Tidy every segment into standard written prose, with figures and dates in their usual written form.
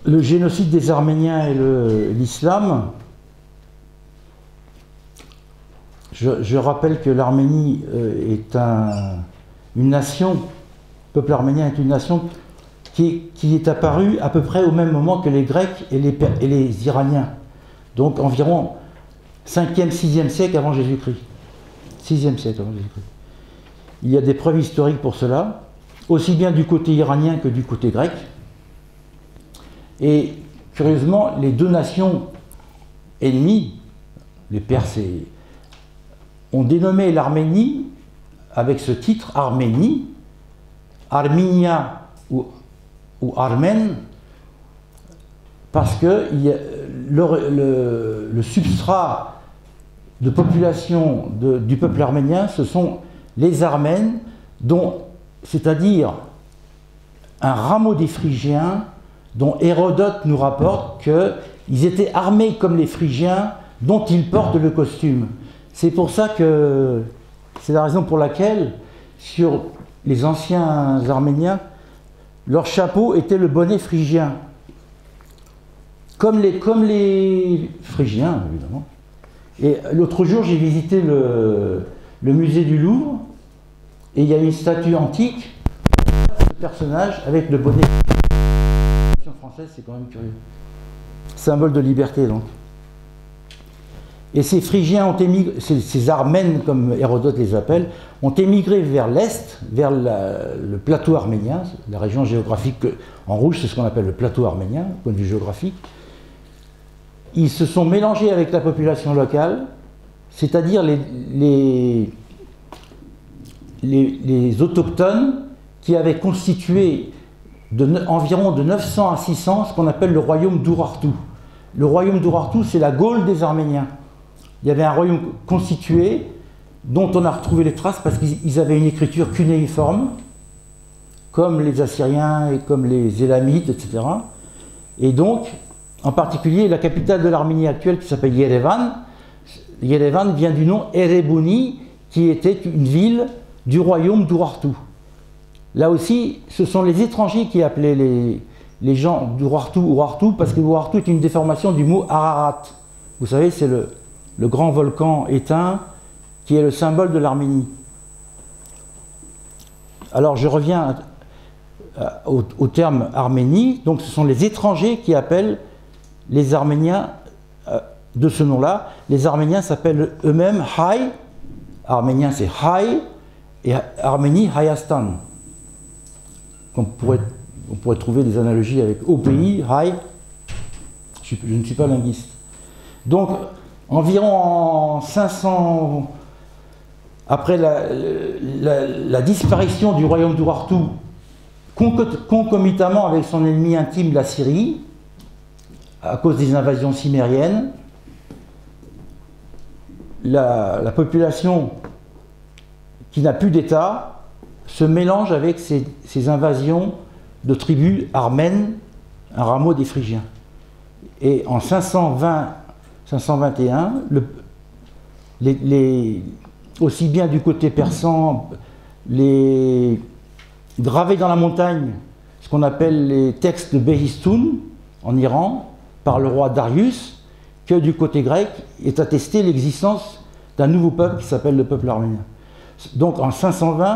le génocide des Arméniens et l'islam, je rappelle que l'Arménie est une nation, le peuple arménien est une nation qui est apparue à peu près au même moment que les Grecs et les Iraniens. Donc environ 5e, 6e siècle avant Jésus-Christ. 6e siècle avant Jésus-Christ. Il y a des preuves historiques pour cela, aussi bien du côté iranien que du côté grec. Et curieusement, les deux nations ennemies, les Perses, ont dénommé l'Arménie avec ce titre, Arménie, Arminia ou Armène, parce que le substrat de population du peuple arménien, ce sont les Armènes, c'est-à-dire un rameau des Phrygiens, dont Hérodote nous rapporte qu'ils étaient armés comme les Phrygiens, dont ils portent le costume. C'est pour ça que, c'est la raison pour laquelle, sur les anciens Arméniens, leur chapeau était le bonnet phrygien. Comme les Phrygiens, évidemment. Et l'autre jour, j'ai visité le musée du Louvre, et il y a une statue antique, ce personnage avec le bonnet phrygien. En française, c'est quand même curieux. Symbole de liberté, donc. Et ces Phrygiens ont émigré, ces Armènes, comme Hérodote les appelle, ont émigré vers l'Est, vers le plateau arménien, la région géographique en rouge, c'est ce qu'on appelle le plateau arménien, du point de vue géographique. Ils se sont mélangés avec la population locale, c'est-à-dire les autochtones qui avaient constitué environ de 900 à 600 ce qu'on appelle le royaume d'Urartu. Le royaume d'Urartu, c'est la Gaule des Arméniens. Il y avait un royaume constitué dont on a retrouvé les traces parce qu'ils avaient une écriture cunéiforme, comme les Assyriens et comme les Élamites, etc. Et donc, en particulier, la capitale de l'Arménie actuelle qui s'appelle Yerevan. Yerevan vient du nom Erebuni, qui était une ville du royaume d'Urartu. Là aussi, ce sont les étrangers qui appelaient les gens d'Urartu Urartu, parce que Urartu est une déformation du mot Ararat. Vous savez, c'est le grand volcan éteint qui est le symbole de l'Arménie. Alors je reviens au terme Arménie. Donc ce sont les étrangers qui appellent les Arméniens de ce nom-là. Les Arméniens s'appellent eux-mêmes Hay. Arménien c'est Hay et Arménie Hayastan. On pourrait trouver des analogies avec au pays, Hay. Je ne suis pas linguiste. Donc environ en 500, après la disparition du royaume d'Urartu, concomitamment avec son ennemi intime, la Syrie, à cause des invasions cimmériennes, la population qui n'a plus d'État se mélange avec ces invasions de tribus armènes, un rameau des Phrygiens. Et en 521, aussi bien du côté persan, gravés dans la montagne, ce qu'on appelle les textes de Behistun, en Iran, par le roi Darius, que du côté grec est attestée l'existence d'un nouveau peuple qui s'appelle le peuple arménien. Donc en 520,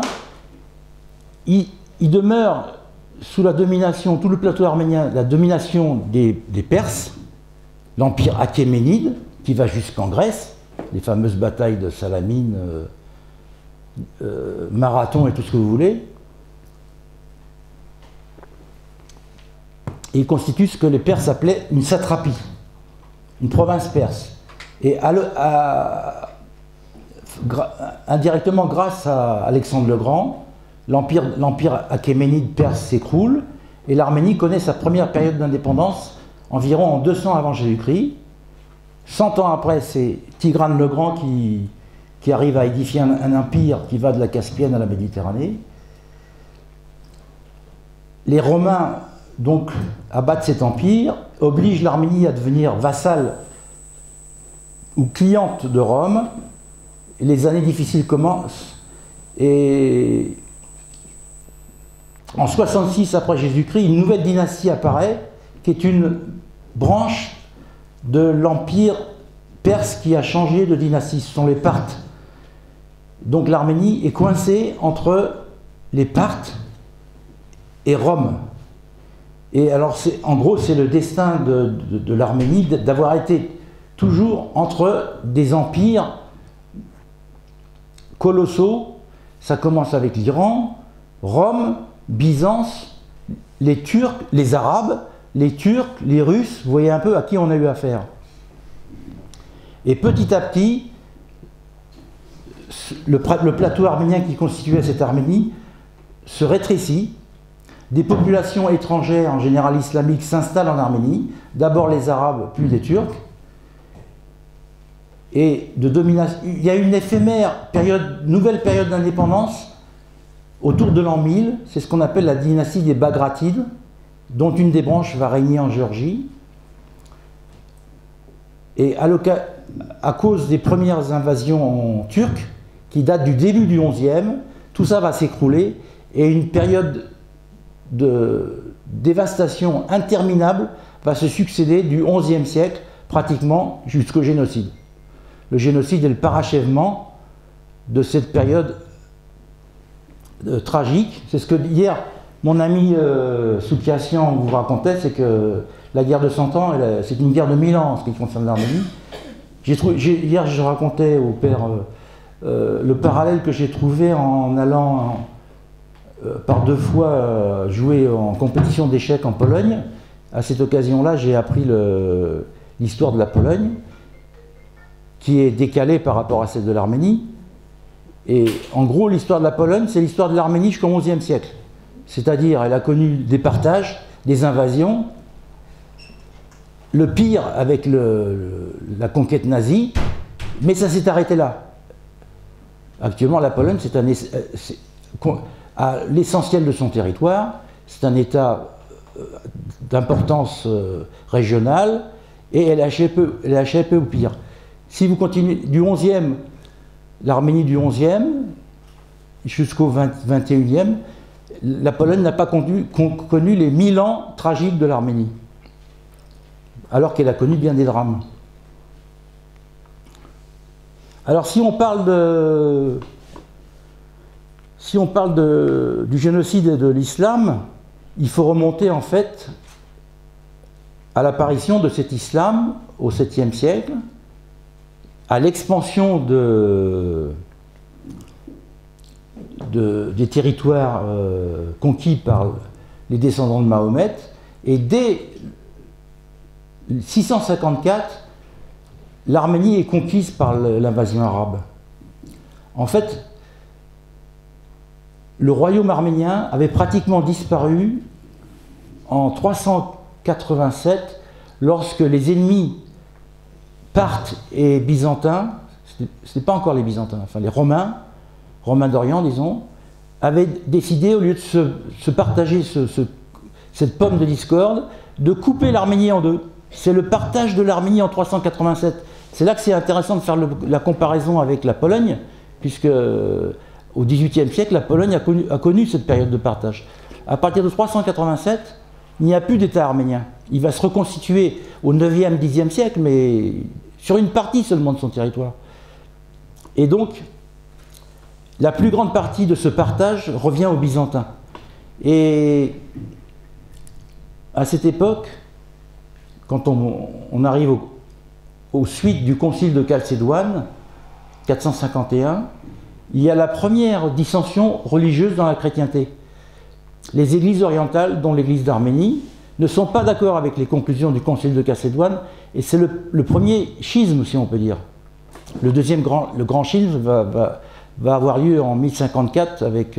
il demeure sous la domination, tout le plateau arménien, la domination des Perses, l'empire achéménide, qui va jusqu'en Grèce, les fameuses batailles de Salamine, Marathon et tout ce que vous voulez. Et il constitue ce que les Perses appelaient une satrapie, une province perse. Et indirectement, grâce à Alexandre le Grand, l'empire achéménide perse s'écroule et l'Arménie connaît sa première période d'indépendance environ en 200 avant Jésus-Christ. 100 ans après, c'est Tigrane le Grand qui arrive à édifier un empire qui va de la Caspienne à la Méditerranée. Les Romains donc abattent cet empire, obligent l'Arménie à devenir vassale ou cliente de Rome. Et les années difficiles commencent. Et en 66 après Jésus-Christ, une nouvelle dynastie apparaît qui est une branche de l'empire perse qui a changé de dynastie. Ce sont les Parthes. Donc l'Arménie est coincée entre les Parthes et Rome. Et alors, en gros, c'est le destin de l'Arménie d'avoir été toujours entre des empires colossaux. Ça commence avec l'Iran, Rome, Byzance, les Turcs, les Arabes, les Turcs, les Russes. Vous voyez un peu à qui on a eu affaire. Et petit à petit, le plateau arménien qui constituait cette Arménie se rétrécit. Des populations étrangères, en général islamiques, s'installent en Arménie. D'abord les Arabes, puis les Turcs. Et de domination, il y a une éphémère nouvelle période d'indépendance autour de l'an 1000. C'est ce qu'on appelle la dynastie des Bagratides, dont une des branches va régner en Géorgie. Et à cause des premières invasions turques, qui datent du début du XIe, tout ça va s'écrouler et une période de dévastation interminable va se succéder du XIe siècle pratiquement jusqu'au génocide. Le génocide est le parachèvement de cette période tragique. C'est ce que hier mon ami Soukiassian vous racontait, c'est que la guerre de 100 ans, c'est une guerre de 1000 ans en ce qui concerne l'Arménie. Hier, je racontais au père le parallèle que j'ai trouvé en allant par 2 fois jouer en compétition d'échecs en Pologne. À cette occasion-là, j'ai appris l'histoire de la Pologne, qui est décalée par rapport à celle de l'Arménie. Et en gros, l'histoire de la Pologne, c'est l'histoire de l'Arménie jusqu'au XIe siècle. C'est-à-dire, elle a connu des partages, des invasions, le pire avec la conquête nazie, mais ça s'est arrêté là. Actuellement, la Pologne, à l'essentiel de son territoire, c'est un État d'importance régionale, et elle a échappé au pire. Si vous continuez du 11e, l'Arménie du 11e, jusqu'au 21e, la Pologne n'a pas connu les 1000 ans tragiques de l'Arménie, alors qu'elle a connu bien des drames. Alors si on parle du génocide et de l'islam, il faut remonter en fait à l'apparition de cet islam au 7e siècle, à l'expansion des territoires conquis par les descendants de Mahomet, et dès 654, l'Arménie est conquise par l'invasion arabe. En fait, le royaume arménien avait pratiquement disparu en 387, lorsque les ennemis parthes et byzantins, ce n'était pas encore les byzantins, enfin les romains d'Orient, disons, avaient décidé, au lieu de se partager cette pomme de discorde, de couper l'Arménie en deux. C'est le partage de l'Arménie en 387. C'est là que c'est intéressant de faire la comparaison avec la Pologne, puisque au XVIIIe siècle, la Pologne a connu cette période de partage. À partir de 387, il n'y a plus d'État arménien. Il va se reconstituer au 9e, 10e siècle, mais sur une partie seulement de son territoire. Et donc, la plus grande partie de ce partage revient aux Byzantins. Et à cette époque, quand on arrive aux suites du concile de Chalcédoine, 451, il y a la première dissension religieuse dans la chrétienté. Les églises orientales, dont l'église d'Arménie, ne sont pas d'accord avec les conclusions du concile de Chalcédoine, et c'est le premier schisme, si on peut dire. Le grand schisme va avoir lieu en 1054 avec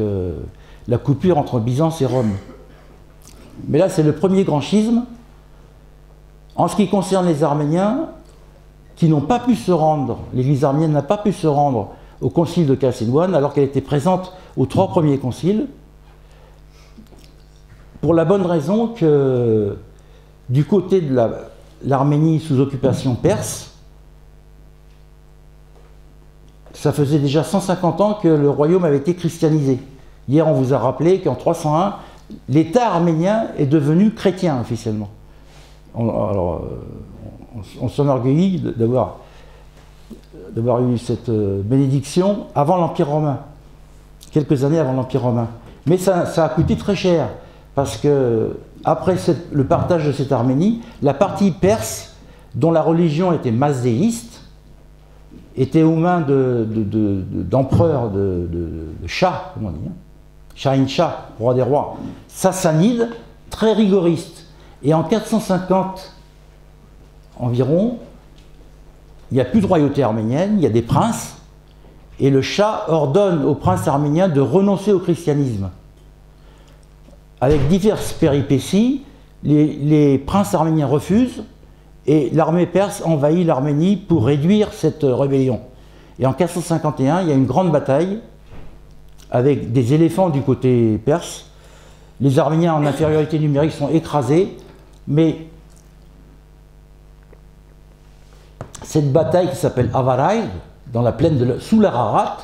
la coupure entre Byzance et Rome. Mais là, c'est le premier grand schisme. En ce qui concerne les Arméniens, qui n'ont pas pu se rendre, l'église arménienne n'a pas pu se rendre au concile de Chalcédoine, alors qu'elle était présente aux 3 premiers conciles, pour la bonne raison que du côté de l'Arménie sous occupation perse, ça faisait déjà 150 ans que le royaume avait été christianisé. Hier, on vous a rappelé qu'en 301, l'État arménien est devenu chrétien officiellement. On s'enorgueillit d'avoir eu cette bénédiction avant l'Empire romain, quelques années avant l'Empire romain. Mais ça a coûté très cher, parce que après le partage de cette Arménie, la partie perse, dont la religion était mazdéiste, était aux mains d'empereurs, de chahs, comment on dit, Shahin Shah, roi des rois, sassanides, très rigoristes. Et en 450 environ, il n'y a plus de royauté arménienne, il y a des princes, et le Shah ordonne aux princes arméniens de renoncer au christianisme. Avec diverses péripéties, les princes arméniens refusent, et l'armée perse envahit l'Arménie pour réduire cette rébellion. Et en 451, il y a une grande bataille avec des éléphants du côté perse. Les Arméniens en infériorité numérique sont écrasés, mais cette bataille qui s'appelle Avaray, dans la plaine sous l'Ararat,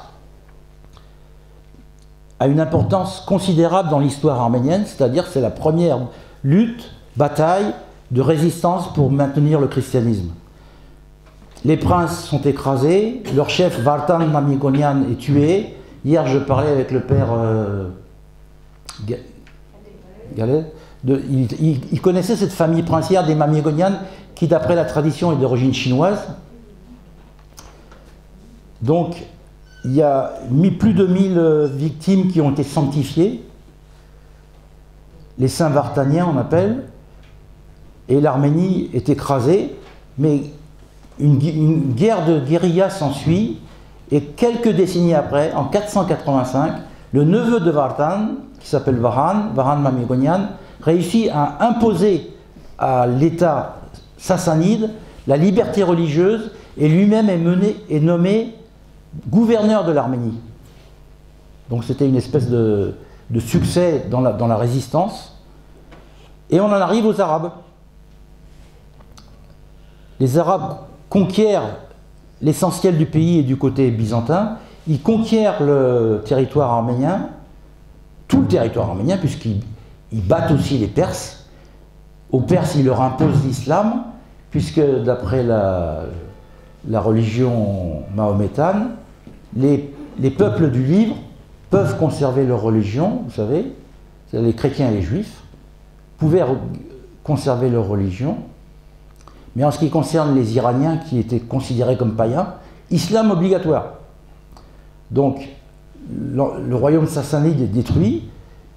a une importance considérable dans l'histoire arménienne, c'est-à-dire que c'est la première lutte, bataille de résistance pour maintenir le christianisme. Les princes sont écrasés, leur chef Vartan Mamikonian est tué. Hier, je parlais avec le père Galet. Il connaissait cette famille princière des Mamikonian qui, d'après la tradition, est d'origine chinoise. Donc, il y a plus de 1000 victimes qui ont été sanctifiées. Les saints vartaniens, on appelle. Et l'Arménie est écrasée, mais une guerre de guérilla s'ensuit. Et quelques décennies après, en 485, le neveu de Vartan, qui s'appelle Varan Mamikonian, réussit à imposer à l'État sassanide la liberté religieuse, et lui-même est nommé gouverneur de l'Arménie. Donc c'était une espèce de succès dans la résistance. Et on en arrive aux Arabes. Les Arabes conquièrent l'essentiel du pays et du côté byzantin. Ils conquièrent le territoire arménien, tout le territoire arménien, puisqu'ils battent aussi les Perses. Aux Perses, ils leur imposent l'islam, puisque d'après la religion mahométane, les peuples du livre peuvent conserver leur religion, vous savez, les chrétiens et les juifs pouvaient conserver leur religion. Mais en ce qui concerne les Iraniens qui étaient considérés comme païens, islam obligatoire. Donc le royaume sassanide est détruit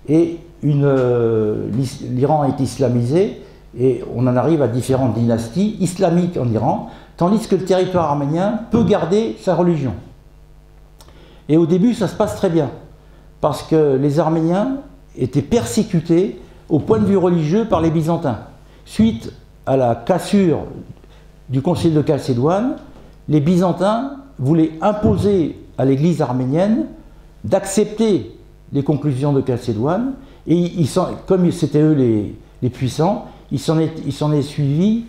et l'Iran est islamisé et on en arrive à différentes dynasties islamiques en Iran, tandis que le territoire arménien peut garder sa religion. Et au début, ça se passe très bien, parce que les Arméniens étaient persécutés au point de vue religieux par les Byzantins. Suite à la cassure du concile de Chalcédoine, les Byzantins voulaient imposer à l'Église arménienne d'accepter les conclusions de Chalcédoine, et comme c'était eux les puissants, il s'en est suivi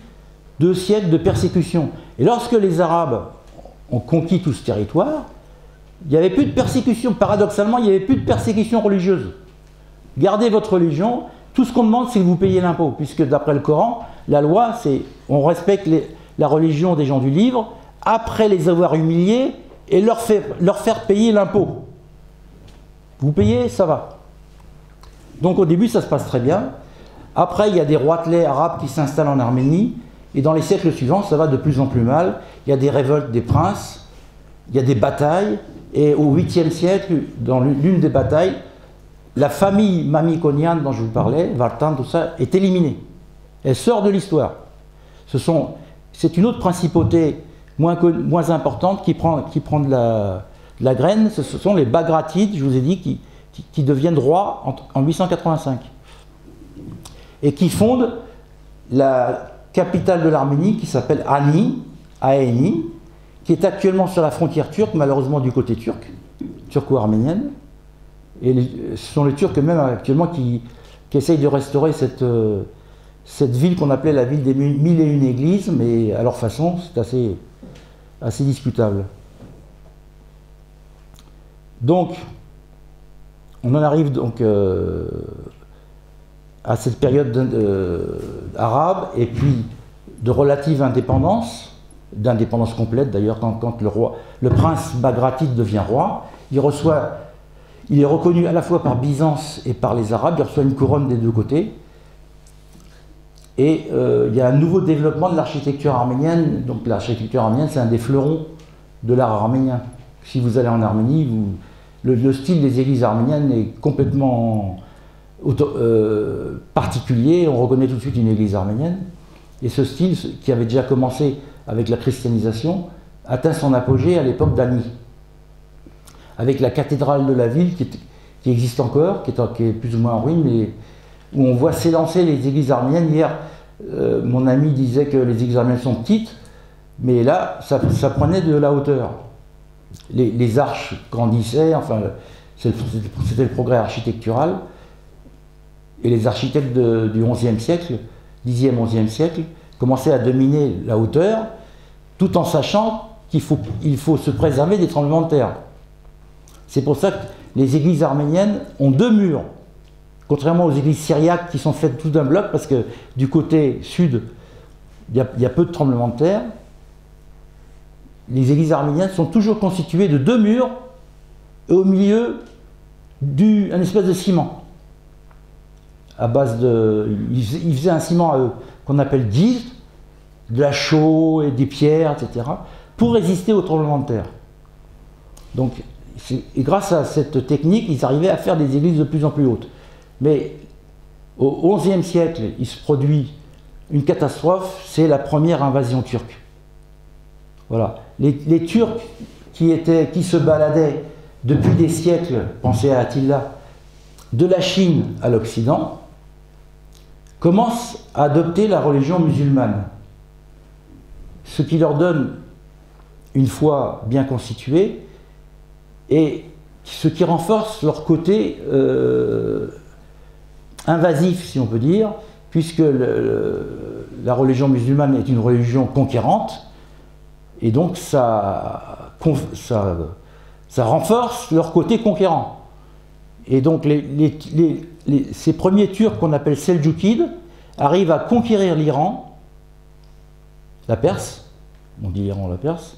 2 siècles de persécution. Et lorsque les Arabes ont conquis tout ce territoire, il n'y avait plus de persécution. Paradoxalement, il n'y avait plus de persécution religieuse. Gardez votre religion, tout ce qu'on demande, c'est que vous payiez l'impôt, puisque d'après le Coran, la loi, c'est on respecte la religion des gens du livre, après les avoir humiliés, et leur faire payer l'impôt. Vous payez, ça va. Donc au début, ça se passe très bien. Après, il y a des roitelets arabes qui s'installent en Arménie, et dans les siècles suivants, ça va de plus en plus mal. Il y a des révoltes des princes, il y a des batailles, et au 8e siècle, dans l'une des batailles, la famille Mamikonian dont je vous parlais, Vartan, tout ça, est éliminée. Elle sort de l'histoire. C'est une autre principauté moins importante qui prend de la graine. Ce sont les Bagratides, je vous ai dit, qui deviennent rois en 885. Et qui fondent la capitale de l'Arménie qui s'appelle Aeni, qui est actuellement sur la frontière turque, malheureusement du côté turc, turco-arménienne. Et ce sont les Turcs même actuellement qui essayent de restaurer cette ville qu'on appelait la ville des 1001 églises, mais à leur façon, c'est assez discutable. Donc, on en arrive donc à cette période arabe, et puis de relative indépendance, d'indépendance complète d'ailleurs, quand le prince bagratide devient roi, il est reconnu à la fois par Byzance et par les Arabes, il reçoit une couronne des deux côtés, et il y a un nouveau développement de l'architecture arménienne. Donc l'architecture arménienne, c'est un des fleurons de l'art arménien. Si vous allez en Arménie, le style des églises arméniennes est complètement particulier, on reconnaît tout de suite une église arménienne, et ce style, qui avait déjà commencé avec la christianisation, atteint son apogée à l'époque d'Ani, avec la cathédrale de la ville qui existe encore, qui est plus ou moins en ruine, et où on voit s'élancer les églises arméniennes. Hier, mon ami disait que les églises arméniennes sont petites, mais là, ça prenait de la hauteur. Les arches grandissaient, enfin, c'était le progrès architectural. Et les architectes du XIe siècle, 10e, 11e siècle, commençaient à dominer la hauteur, tout en sachant qu'il faut se préserver des tremblements de terre. C'est pour ça que les églises arméniennes ont deux murs, contrairement aux églises syriaques qui sont faites tout d'un bloc, parce que du côté sud, il y a peu de tremblements de terre. Les églises arméniennes sont toujours constituées de deux murs, et au milieu, un espèce de ciment. À base ils faisaient un ciment qu'on appelle gizd, de la chaux et des pierres, etc., pour résister aux tremblements de terre. Donc, et grâce à cette technique, ils arrivaient à faire des églises de plus en plus hautes. Mais au XIe siècle, il se produit une catastrophe, c'est la première invasion turque. Voilà. Les Turcs qui se baladaient depuis des siècles, pensez à Attila, de la Chine à l'Occident, commencent à adopter la religion musulmane. Ce qui leur donne une foi bien constituée et ce qui renforce leur côté invasif, si on peut dire, puisque la religion musulmane est une religion conquérante, et donc ça renforce leur côté conquérant. Et donc ces premiers Turcs qu'on appelle Seljoukides arrivent à conquérir l'Iran, la Perse, on dit l'Iran, la Perse,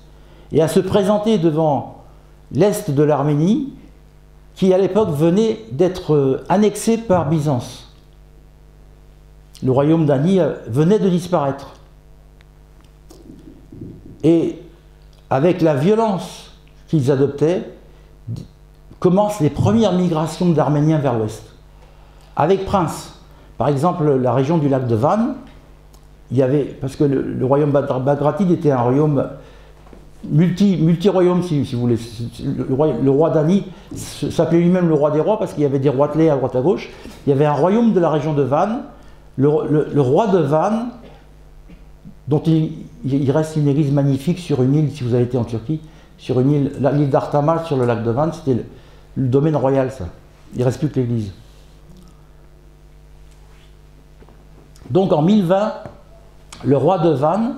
et à se présenter devant l'est de l'Arménie, qui à l'époque venait d'être annexé par Byzance. Le royaume d'Ani venait de disparaître. Et avec la violence qu'ils adoptaient, commencent les premières migrations d'Arméniens vers l'ouest. Avec Prince. Par exemple, la région du lac de Van, il y avait, parce que le royaume bagratide était un royaume multi-royaume, si vous voulez. Le roi d'Ani s'appelait lui-même le roi des rois, parce qu'il y avait des roitelets à droite à gauche. Il y avait un royaume de la région de Van. Le roi de Van, dont il reste une église magnifique sur une île, si vous avez été en Turquie, sur une île, l'île d'Artamal sur le lac de Van, c'était le domaine royal, ça. Il ne reste plus que l'église. Donc en 1020, le roi de Van,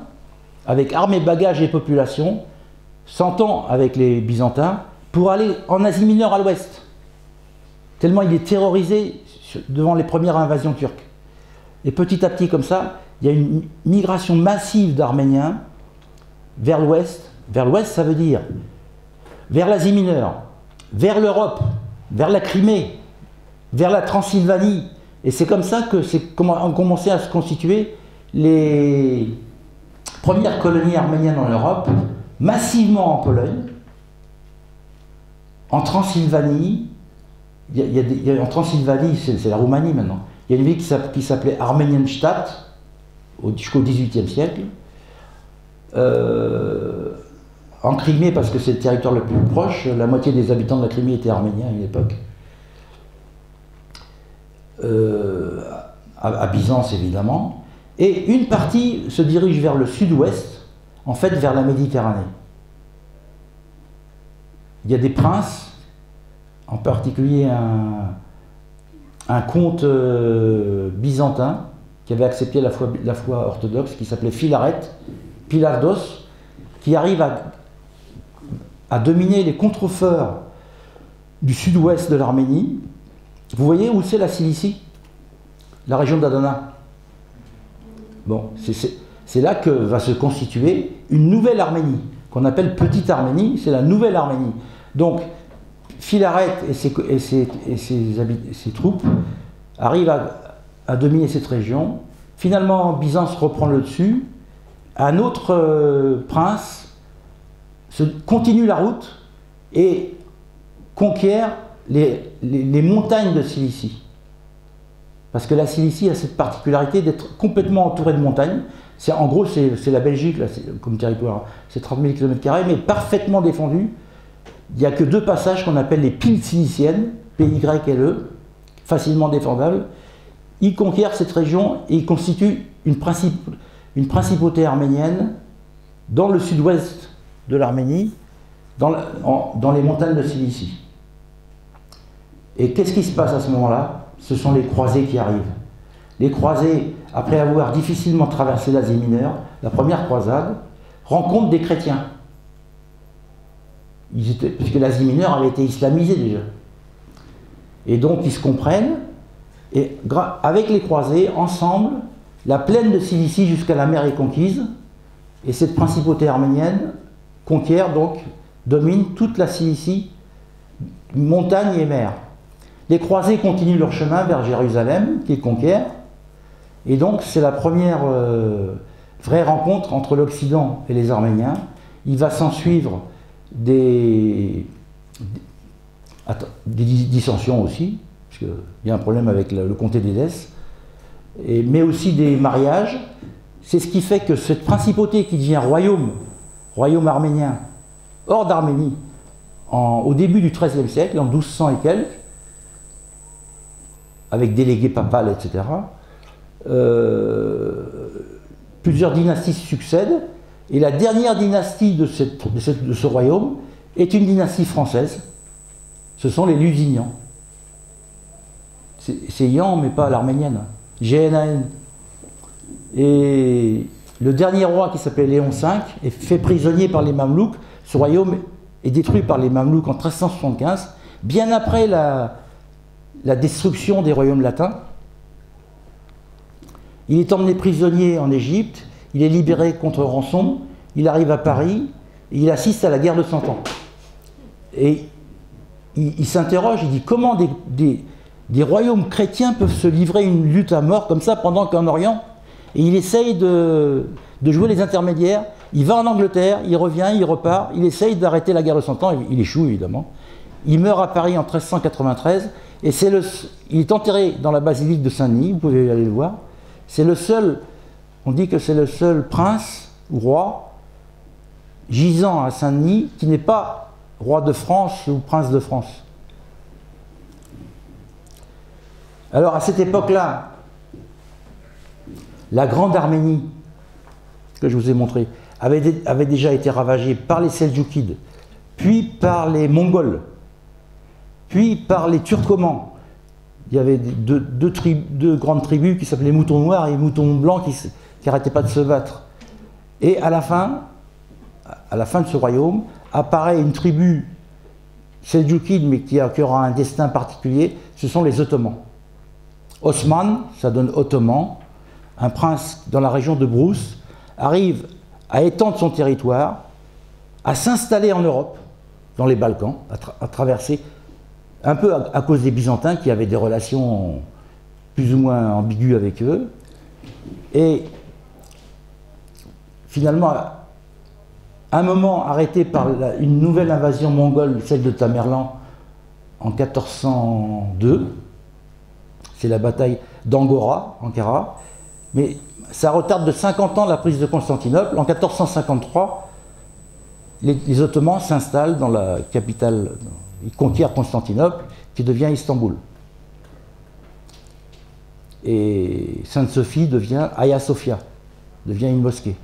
avec armée, bagages et population, s'entend avec les Byzantins pour aller en Asie mineure à l'ouest. Tellement il est terrorisé devant les premières invasions turques. Et petit à petit, comme ça, il y a une migration massive d'Arméniens vers l'ouest. Vers l'ouest, ça veut dire vers l'Asie mineure, vers l'Europe, vers la Crimée, vers la Transylvanie. Et c'est comme ça que ont commencé à se constituer les premières colonies arméniennes en Europe, massivement en Pologne, en Transylvanie. En Transylvanie, c'est la Roumanie maintenant. Il y a une ville qui s'appelait Armenienstadt jusqu'au XVIIIe siècle. En Crimée, parce que c'est le territoire le plus proche, la moitié des habitants de la Crimée étaient arméniens à une époque. À Byzance, évidemment. Et une partie se dirige vers le sud-ouest, en fait vers la Méditerranée. Il y a des princes, en particulier un comte byzantin qui avait accepté la foi orthodoxe, qui s'appelait Pilardos, qui arrive à dominer les contreforts du sud-ouest de l'Arménie. Vous voyez où c'est la Cilicie? la région d'Adana. Bon, c'est là que va se constituer une nouvelle Arménie, qu'on appelle Petite Arménie, c'est la nouvelle Arménie. Donc, Philaret et ses troupes arrivent à dominer cette région. Finalement, Byzance reprend le dessus. Un autre prince continue la route et conquiert les montagnes de Cilicie. Parce que la Cilicie a cette particularité d'être complètement entourée de montagnes. En gros, c'est la Belgique là, comme territoire. C'est 30 000 km², mais parfaitement défendu. Il n'y a que 2 passages qu'on appelle les piles ciliciennes, PYLE, facilement défendables. Il conquiert cette région et il constitue une principauté arménienne dans le sud-ouest de l'Arménie, dans les montagnes de Cilicie. Et qu'est-ce qui se passe à ce moment-là? Ce sont les croisés qui arrivent. Les croisés, après avoir difficilement traversé l'Asie mineure, la première croisade, rencontrent des chrétiens. Puisque l'Asie mineure avait été islamisée déjà. Et donc ils se comprennent, et avec les croisés, ensemble, la plaine de Cilicie jusqu'à la mer est conquise, et cette principauté arménienne conquiert donc, domine toute la Cilicie, montagne et mer. Les croisés continuent leur chemin vers Jérusalem, qu'ils conquièrent, et donc c'est la première vraie rencontre entre l'Occident et les Arméniens. Il va s'en suivre des dissensions aussi, parce qu'il y a un problème avec le comté d'Édesse, mais aussi des mariages. C'est ce qui fait que cette principauté qui devient royaume arménien, hors d'Arménie, au début du XIIIe siècle, en 1200 et quelques, avec délégué papal, etc., plusieurs dynasties succèdent, et la dernière dynastie de ce royaume est une dynastie française. Ce sont les Lusignans. C'est Yan, mais pas l'arménienne. GNAN. Et le dernier roi, qui s'appelait Léon V, est fait prisonnier par les Mamelouks. Ce royaume est détruit par les Mamelouks en 1375, bien après la destruction des royaumes latins. Il est emmené prisonnier en Égypte, il est libéré contre rançon, il arrive à Paris, et il assiste à la guerre de 100 ans. Et il s'interroge, il dit comment des royaumes chrétiens peuvent se livrer une lutte à mort comme ça pendant qu'en Orient. Et il essaye de jouer les intermédiaires, il va en Angleterre, il revient, il repart, il essaye d'arrêter la guerre de 100 ans, il échoue évidemment. Il meurt à Paris en 1393, et il est enterré dans la basilique de Saint-Denis, vous pouvez aller le voir. C'est le seul, on dit que c'est le seul prince ou roi gisant à Saint-Denis qui n'est pas roi de France ou prince de France. Alors à cette époque-là, la Grande Arménie, que je vous ai montré, avait déjà été ravagée par les Seldjoukides, puis par les Mongols, puis par les Turcomans. Il y avait deux grandes tribus qui s'appelaient Moutons Noirs et Moutons Blancs qui n'arrêtaient pas de se battre. Et à la fin de ce royaume, apparaît une tribu Seldjoukide, mais qui aura un destin particulier, ce sont les Ottomans. Osman, ça donne Ottoman, un prince dans la région de Brousse, arrive à étendre son territoire, à s'installer en Europe, dans les Balkans, à traverser, un peu à cause des Byzantins qui avaient des relations plus ou moins ambiguës avec eux. Et finalement, à un moment arrêté par une nouvelle invasion mongole, celle de Tamerlan, en 1402, c'est la bataille d'Angora, Ankara, mais ça retarde de 50 ans la prise de Constantinople. En 1453, les Ottomans s'installent dans la capitale, ils conquièrent Constantinople, qui devient Istanbul. Et Sainte-Sophie devient Hagia Sophia, devient une mosquée.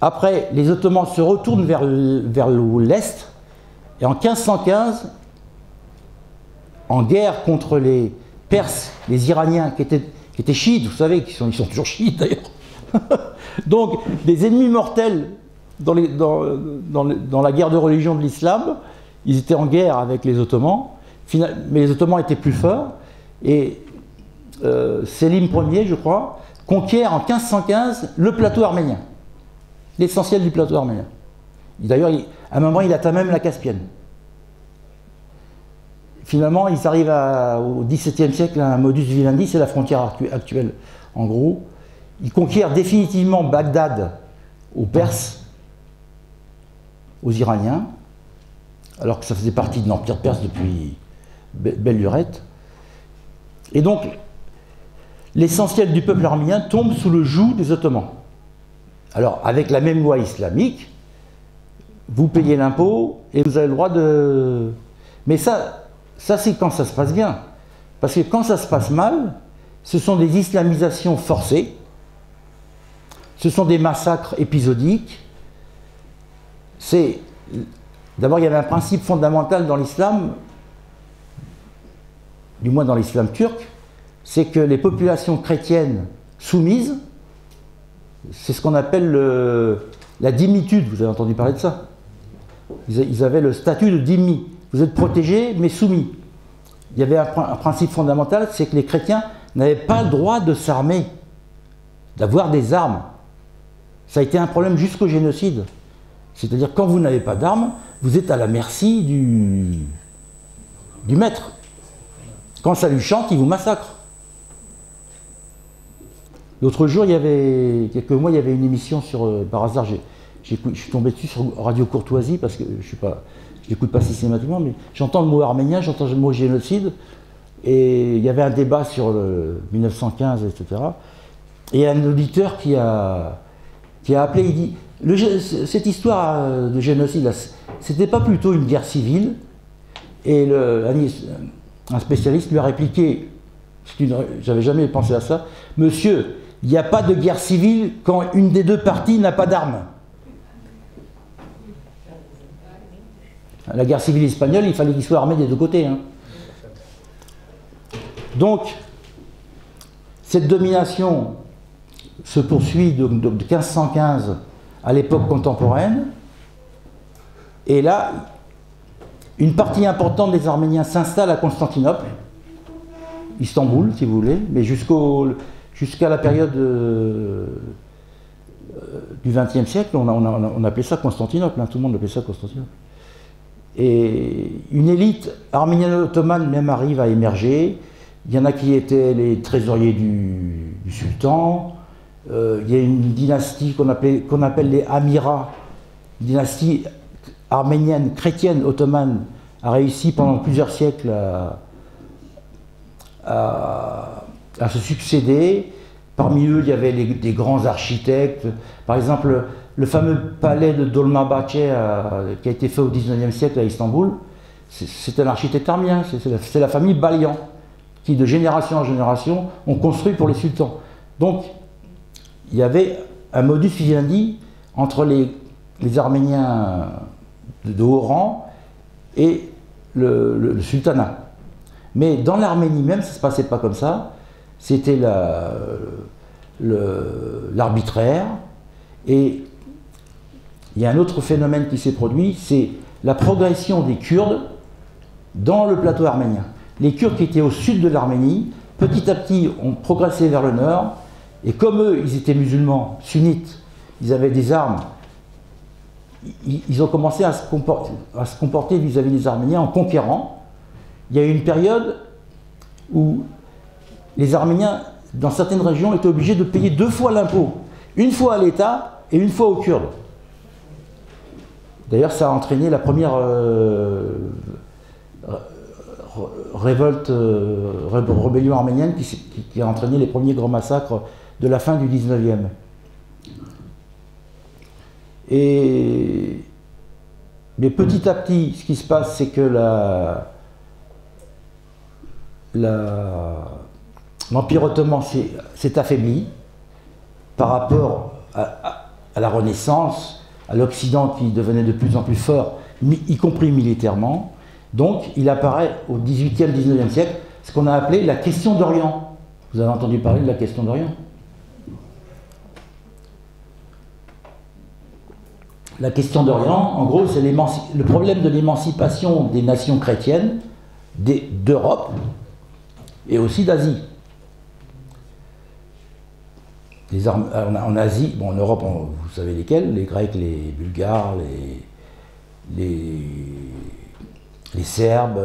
Après, les Ottomans se retournent vers l'Est, et en 1515, en guerre contre les Perses, les Iraniens, qui étaient chiites, vous savez, ils sont toujours chiites d'ailleurs. Donc, des ennemis mortels dans la guerre de religion de l'islam, ils étaient en guerre avec les Ottomans, Mais les Ottomans étaient plus forts, et Sélim Ier, je crois, conquiert en 1515 le plateau arménien, l'essentiel du plateau arménien. D'ailleurs, à un moment, il atteint même la Caspienne. Finalement, ils arrivent au XVIIe siècle à un modus vivendi, c'est la frontière actuelle, en gros. Ils conquièrent définitivement Bagdad aux Perses, aux Iraniens, alors que ça faisait partie de l'Empire perse depuis belle lurette. Et donc, l'essentiel du peuple arménien tombe sous le joug des Ottomans. Alors, avec la même loi islamique, vous payez l'impôt et vous avez le droit de... Mais ça c'est quand ça se passe bien. Parce que quand ça se passe mal, ce sont des islamisations forcées, ce sont des massacres épisodiques. D'abord, il y avait un principe fondamental dans l'islam, du moins dans l'islam turc, c'est que les populations chrétiennes soumises, c'est ce qu'on appelle la dhimmitude. Vous avez entendu parler de ça? Ils avaient le statut de dhimmi. Vous êtes protégés, mais soumis. Il y avait un principe fondamental, c'est que les chrétiens n'avaient pas le droit de s'armer, d'avoir des armes. Ça a été un problème jusqu'au génocide. C'est-à-dire, quand vous n'avez pas d'armes, vous êtes à la merci du maître. Quand ça lui chante, il vous massacre. L'autre jour, quelques mois, il y avait une émission par hasard, je suis tombé dessus sur Radio Courtoisie, parce que je n'écoute pas systématiquement, mais j'entends le mot arménien, j'entends le mot génocide, et il y avait un débat sur le 1915, etc. Et il y a un auditeur qui a appelé, il dit, cette histoire de génocide, c'était pas plutôt une guerre civile? Et un spécialiste lui a répliqué, j'avais jamais pensé à ça, monsieur, il n'y a pas de guerre civile quand une des deux parties n'a pas d'armes. La guerre civile espagnole, il fallait qu'il soit armé des deux côtés. Hein. Donc, cette domination se poursuit de 1515 à l'époque contemporaine, et là, une partie importante des Arméniens s'installe à Constantinople, Istanbul, si vous voulez, mais jusqu'à la période du XXe siècle, on appelait ça Constantinople, hein, tout le monde appelait ça Constantinople. Et une élite arménienne-ottomane même arrive à émerger. Il y en a qui étaient les trésoriers du sultan. Il y a une dynastie qu'on appelle les Amirats, une dynastie arménienne, chrétienne, ottomane, a réussi pendant plusieurs siècles à se succéder. Parmi eux, il y avait des grands architectes. Par exemple, le fameux palais de Dolmabahçe qui a été fait au XIXe siècle à Istanbul, c'est un architecte arménien, c'est la famille Balian, qui de génération en génération ont construit pour les sultans. Donc, il y avait un modus vivendi entre les Arméniens de haut rang et le sultanat. Mais dans l'Arménie même, ça ne se passait pas comme ça. C'était l'arbitraire. Et il y a un autre phénomène qui s'est produit, c'est la progression des Kurdes dans le plateau arménien. Les Kurdes qui étaient au sud de l'Arménie, petit à petit, ont progressé vers le nord. Et comme eux, ils étaient musulmans, sunnites, ils avaient des armes, ils ont commencé à se comporter vis-à-vis des Arméniens en conquérant. Il y a eu une période où les Arméniens, dans certaines régions, étaient obligés de payer 2 fois l'impôt. Une fois à l'État et une fois aux Kurdes. D'ailleurs, ça a entraîné la première rébellion arménienne qui a entraîné les premiers grands massacres de la fin du 19e. Mais petit à petit, ce qui se passe, c'est que l'Empire ottoman s'est affaibli par rapport à la Renaissance, à l'Occident qui devenait de plus en plus fort, y compris militairement. Donc, il apparaît au XVIIIe, XIXe siècle ce qu'on a appelé la question d'Orient. Vous avez entendu parler de la question d'Orient? La question d'Orient, en gros, c'est le problème de l'émancipation des nations chrétiennes d'Europe et aussi d'Asie. En Asie, bon, en Europe, vous savez lesquels, les Grecs, les Bulgares, les Serbes,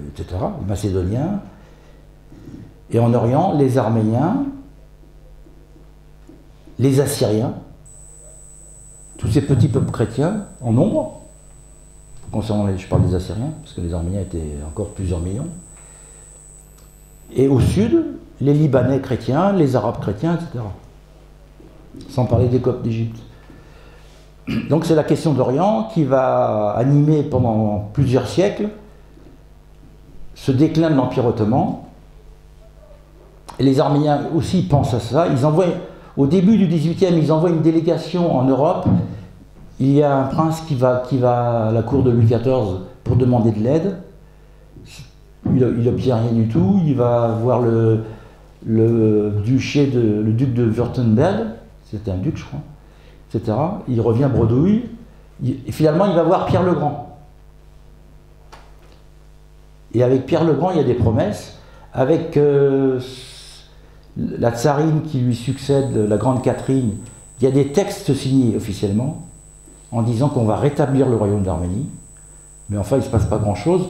etc., les Macédoniens. Et en Orient, les Arméniens, les Assyriens, tous ces petits peuples chrétiens en nombre, concernant je parle des Assyriens, parce que les Arméniens étaient encore plusieurs millions. Et au sud, les Libanais chrétiens, les Arabes chrétiens, etc. Sans parler des Coptes d'Égypte. Donc c'est la question d'Orient qui va animer pendant plusieurs siècles ce déclin de l'Empire ottoman. Et les Arméniens aussi pensent à ça. Ils envoient, au début du XVIIIe, ils envoient une délégation en Europe. Il y a un prince qui va à la cour de Louis XIV pour demander de l'aide. Il n'obtient rien du tout. Il va voir le duc de Wurtemberg, c'était un duc je crois, etc. Il revient bredouille, et finalement il va voir Pierre le Grand. Et avec Pierre le Grand il y a des promesses, avec la tsarine qui lui succède, la grande Catherine, il y a des textes signés officiellement, en disant qu'on va rétablir le royaume d'Arménie, mais enfin il ne se passe pas grand chose.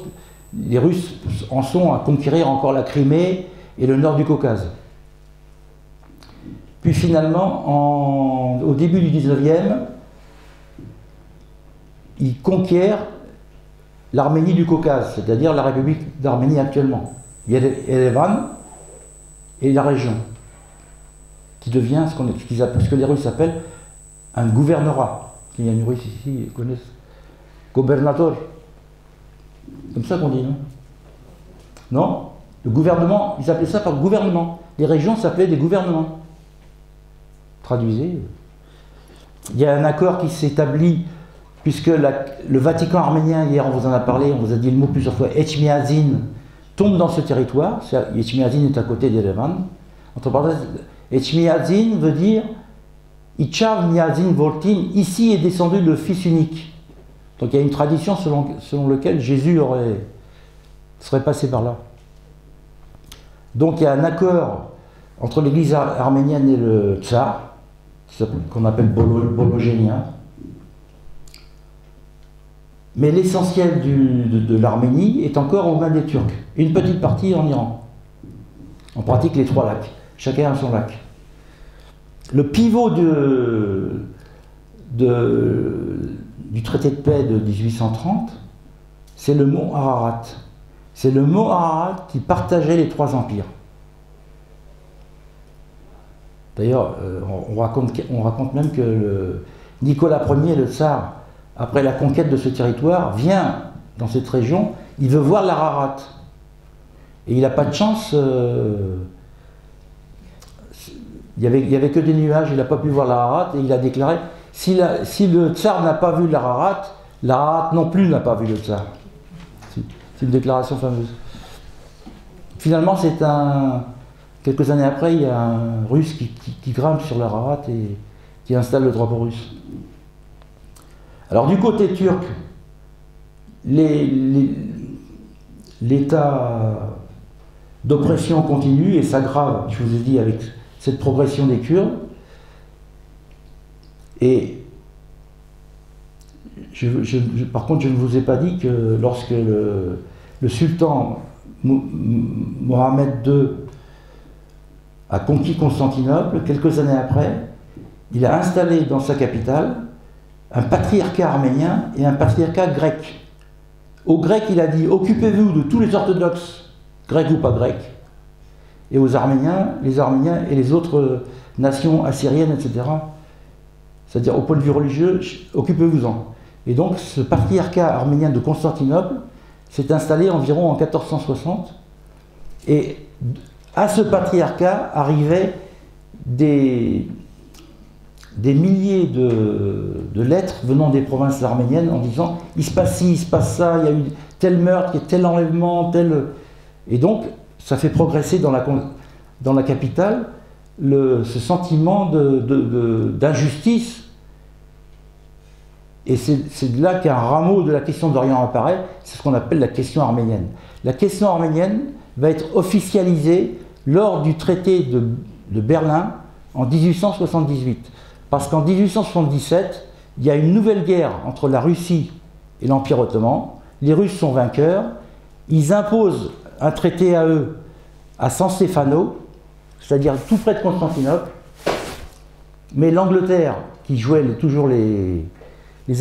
Les Russes en sont à conquérir encore la Crimée et le nord du Caucase. Puis finalement, au début du XIXe, ils conquièrent l'Arménie du Caucase, c'est-à-dire la République d'Arménie actuellement. Il y a Erevan et la région, qui devient ce que les Russes appellent un gouvernorat. Il y a une Russe ici, ils connaissent. Gobernator. Comme ça qu'on dit, non? Non? Le gouvernement, ils appelaient ça par gouvernement. Les régions s'appelaient des gouvernements. Traduisez. Il y a un accord qui s'établit, puisque le Vatican arménien, hier on vous en a parlé, on vous a dit le mot plusieurs fois, Etchmiadzin, tombe dans ce territoire. Etchmiadzin est à côté d'Erevan. Entre parenthèses, Etchmiadzin veut dire Ichav Miadzin Voltin, ici est descendu le Fils unique. Donc il y a une tradition selon laquelle Jésus serait passé par là. Donc il y a un accord entre l'église arménienne et le tsar, qu'on appelle bologénien. Mais l'essentiel de l'Arménie est encore aux mains des Turcs. Une petite partie en Iran. On pratique les 3 lacs. Chacun a son lac. Le pivot du traité de paix de 1830, c'est le mont Ararat. C'est le mont Ararat qui partageait les 3 empires. D'ailleurs, on raconte même que Nicolas Ier, le tsar, après la conquête de ce territoire, vient dans cette région, il veut voir l'Ararat. Et il n'a pas de chance, il n'y avait que des nuages, il n'a pas pu voir l'Ararat, et il a déclaré, si le tsar n'a pas vu l'Ararat, l'Ararat non plus n'a pas vu le tsar. C'est une déclaration fameuse. Finalement, quelques années après, il y a un Russe qui grimpe sur l'Ararat et qui installe le drapeau russe. Alors du côté turc, l'état d'oppression continue et s'aggrave, je vous ai dit, avec cette progression des Kurdes. Et par contre, je ne vous ai pas dit que lorsque le sultan Mohamed II a conquis Constantinople, quelques années après, il a installé dans sa capitale un patriarcat arménien et un patriarcat grec. Aux Grecs, il a dit « Occupez-vous de tous les orthodoxes, grecs ou pas grecs », et aux Arméniens, les Arméniens et les autres nations assyriennes, etc., c'est-à-dire au point de vue religieux, occupez-vous-en. Et donc, ce patriarcat arménien de Constantinople s'est installé environ en 1460, et à ce patriarcat arrivaient des milliers de lettres venant des provinces arméniennes en disant « il se passe ci, il se passe ça, il y a eu tel meurtre, tel enlèvement, tel... » Et donc, ça fait progresser dans la capitale ce sentiment d'injustice. Et c'est là qu'un rameau de la question d'Orient apparaît, c'est ce qu'on appelle la question arménienne. La question arménienne va être officialisée lors du traité de Berlin en 1878. Parce qu'en 1877, il y a une nouvelle guerre entre la Russie et l'Empire ottoman. Les Russes sont vainqueurs. Ils imposent un traité à eux à San Stefano, c'est-à-dire tout près de Constantinople. Mais l'Angleterre, qui jouait toujours les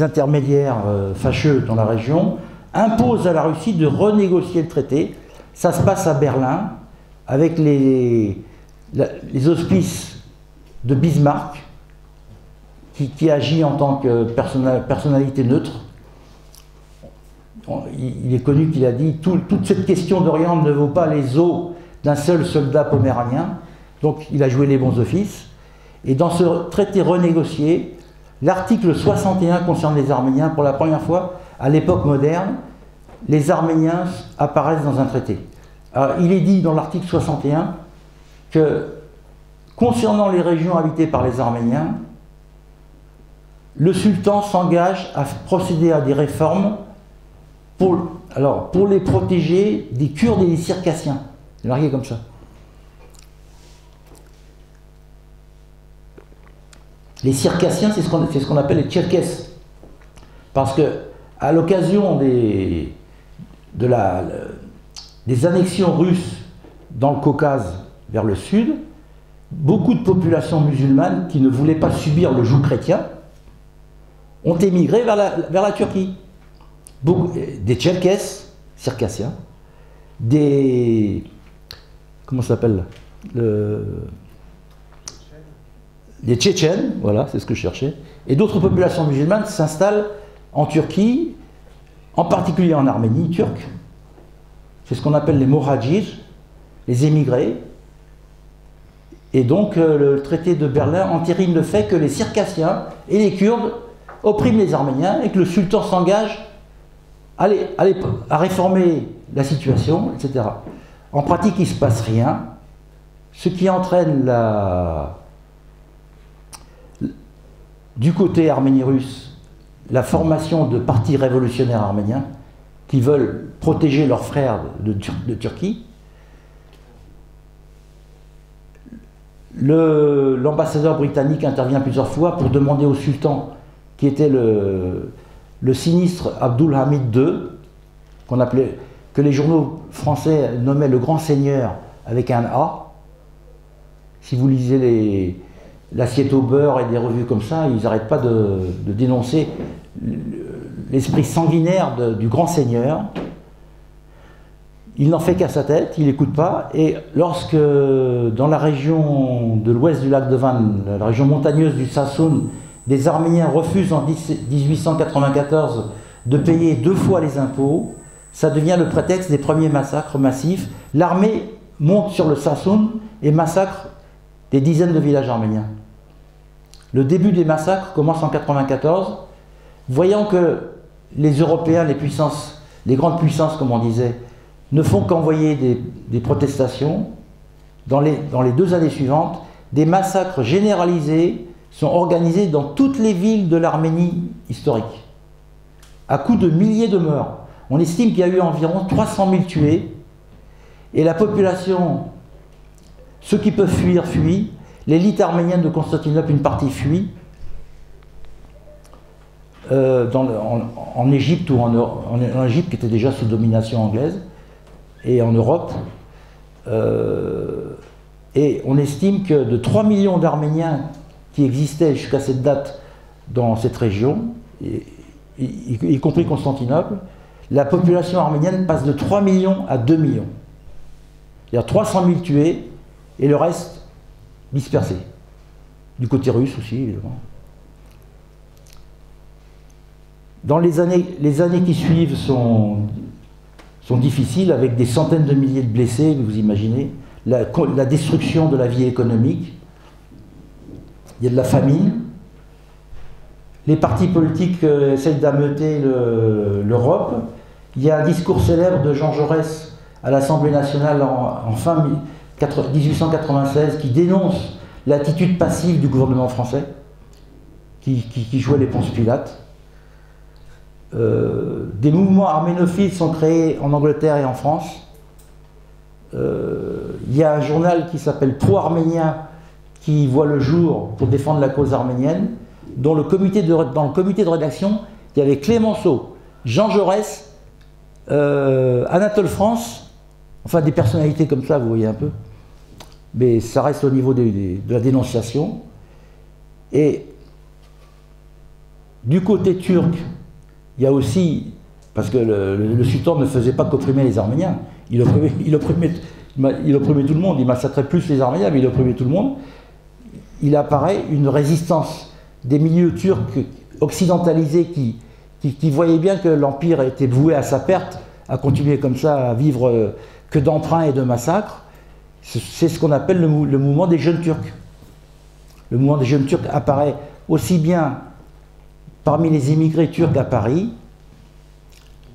intermédiaires fâcheux dans la région, impose à la Russie de renégocier le traité. Ça se passe à Berlin, avec les auspices de Bismarck, qui agit en tant que personnalité neutre. Il est connu qu'il a dit toute cette question d'Orient ne vaut pas les os d'un seul soldat poméranien. Donc il a joué les bons offices. Et dans ce traité renégocié, l'article 61 concerne les Arméniens. Pour la première fois, à l'époque moderne, les Arméniens apparaissent dans un traité. Alors, il est dit dans l'article 61 que, concernant les régions habitées par les Arméniens, le sultan s'engage à procéder à des réformes pour les protéger des Kurdes et des Circassiens. C'est marqué comme ça. Les Circassiens, c'est ce qu'on appelle les Tcherkesses. Parce que, à l'occasion des annexions russes dans le Caucase vers le sud, beaucoup de populations musulmanes qui ne voulaient pas subir le joug chrétien ont émigré vers la Turquie. Des Tcherkesses, Circassiens, comment ça s'appelle, les Tchétchènes, voilà, c'est ce que je cherchais, et d'autres populations musulmanes s'installent en Turquie, en particulier en Arménie turque. C'est ce qu'on appelle les Mohajirs, les émigrés. Et donc le traité de Berlin entérine le fait que les Circassiens et les Kurdes oppriment les Arméniens et que le sultan s'engage à réformer la situation, etc. En pratique, il ne se passe rien, ce qui entraîne du côté arménie-russe la formation de partis révolutionnaires arméniens qui veulent protéger leurs frères de Turquie. L'ambassadeur britannique intervient plusieurs fois pour demander au sultan, qui était le sinistre Abdul Hamid II, que les journaux français nommaient le grand seigneur avec un A. Si vous lisez l'Assiette au beurre et des revues comme ça, ils n'arrêtent pas de dénoncer l'esprit sanguinaire du grand seigneur. Il n'en fait qu'à sa tête, il n'écoute pas. Et lorsque, dans la région de l'ouest du lac de Van, la région montagneuse du Sassoun, des Arméniens refusent en 1894 de payer 2 fois les impôts, ça devient le prétexte des premiers massacres massifs. L'armée monte sur le Sassoun et massacre des dizaines de villages arméniens. Le début des massacres commence en 1994, voyant que les Européens, les grandes puissances, comme on disait, ne font qu'envoyer des protestations. Dans les 2 années suivantes, des massacres généralisés sont organisés dans toutes les villes de l'Arménie historique, à coups de milliers de morts. On estime qu'il y a eu environ 300 000 tués, et la population, ceux qui peuvent fuir, fuient. L'élite arménienne de Constantinople, une partie fuit. En Égypte, ou en Égypte qui était déjà sous domination anglaise, et en Europe. Et on estime que de 3 millions d'Arméniens qui existaient jusqu'à cette date dans cette région, y compris Constantinople, la population arménienne passe de 3 millions à 2 millions. Il y a 300 000 tués et le reste dispersés. Du côté russe aussi, évidemment. Dans les années qui suivent sont difficiles, avec des centaines de milliers de blessés, vous imaginez, la destruction de la vie économique, il y a de la famine, les partis politiques essayent d'ameuter l'Europe, il y a un discours célèbre de Jean Jaurès à l'Assemblée nationale en fin 1896 qui dénonce l'attitude passive du gouvernement français, qui jouait les Ponce Pilate. Des mouvements arménophiles sont créés en Angleterre et en France. Il y a un journal qui s'appelle Pro-Arménien qui voit le jour pour défendre la cause arménienne, dans le comité de rédaction, il y avait Clémenceau, Jean Jaurès, Anatole France, enfin des personnalités comme ça, vous voyez un peu. Mais ça reste au niveau de la dénonciation. Et du côté turc, il y a aussi, parce que le sultan ne faisait pas qu'opprimer les Arméniens, il opprimait tout le monde, il massacrait plus les Arméniens, mais il opprimait tout le monde. Il apparaît une résistance des milieux turcs occidentalisés qui voyaient bien que l'Empire était voué à sa perte, à continuer comme ça, à vivre que d'emprunts et de massacres. C'est ce qu'on appelle le mouvement des jeunes Turcs. Le mouvement des jeunes Turcs apparaît aussi bien parmi les immigrés turcs à Paris,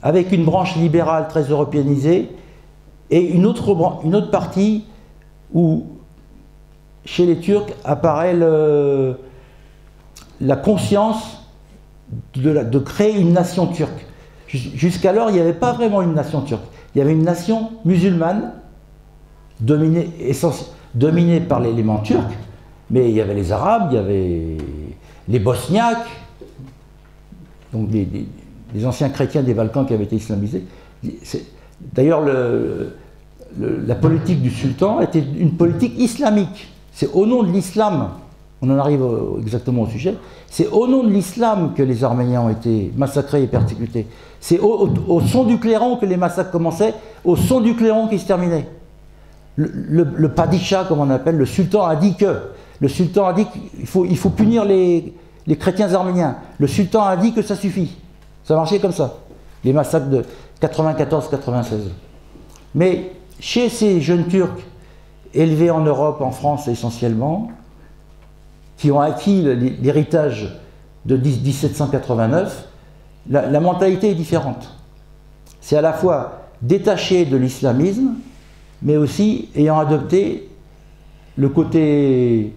avec une branche libérale très européanisée, et une autre partie où, chez les Turcs, apparaît la conscience de créer une nation turque. Jusqu'alors, il n'y avait pas vraiment une nation turque. Il y avait une nation musulmane, dominée par l'élément turc, mais il y avait les Arabes, il y avait les Bosniaques, donc les anciens chrétiens des Balkans qui avaient été islamisés. D'ailleurs, la politique du sultan était une politique islamique. C'est au nom de l'islam, on en arrive exactement au sujet, c'est au nom de l'islam que les Arméniens ont été massacrés et persécutés. C'est au son du clairon que les massacres commençaient, au son du clairon qui se terminaient. Le padishah, comme on appelle, le sultan a dit qu'il faut punir les chrétiens arméniens. Le sultan a dit que ça suffit. Ça marchait comme ça, les massacres de 94-96. Mais chez ces jeunes Turcs, élevés en Europe, en France essentiellement, qui ont acquis l'héritage de 1789, la mentalité est différente. C'est à la fois détaché de l'islamisme, mais aussi ayant adopté le côté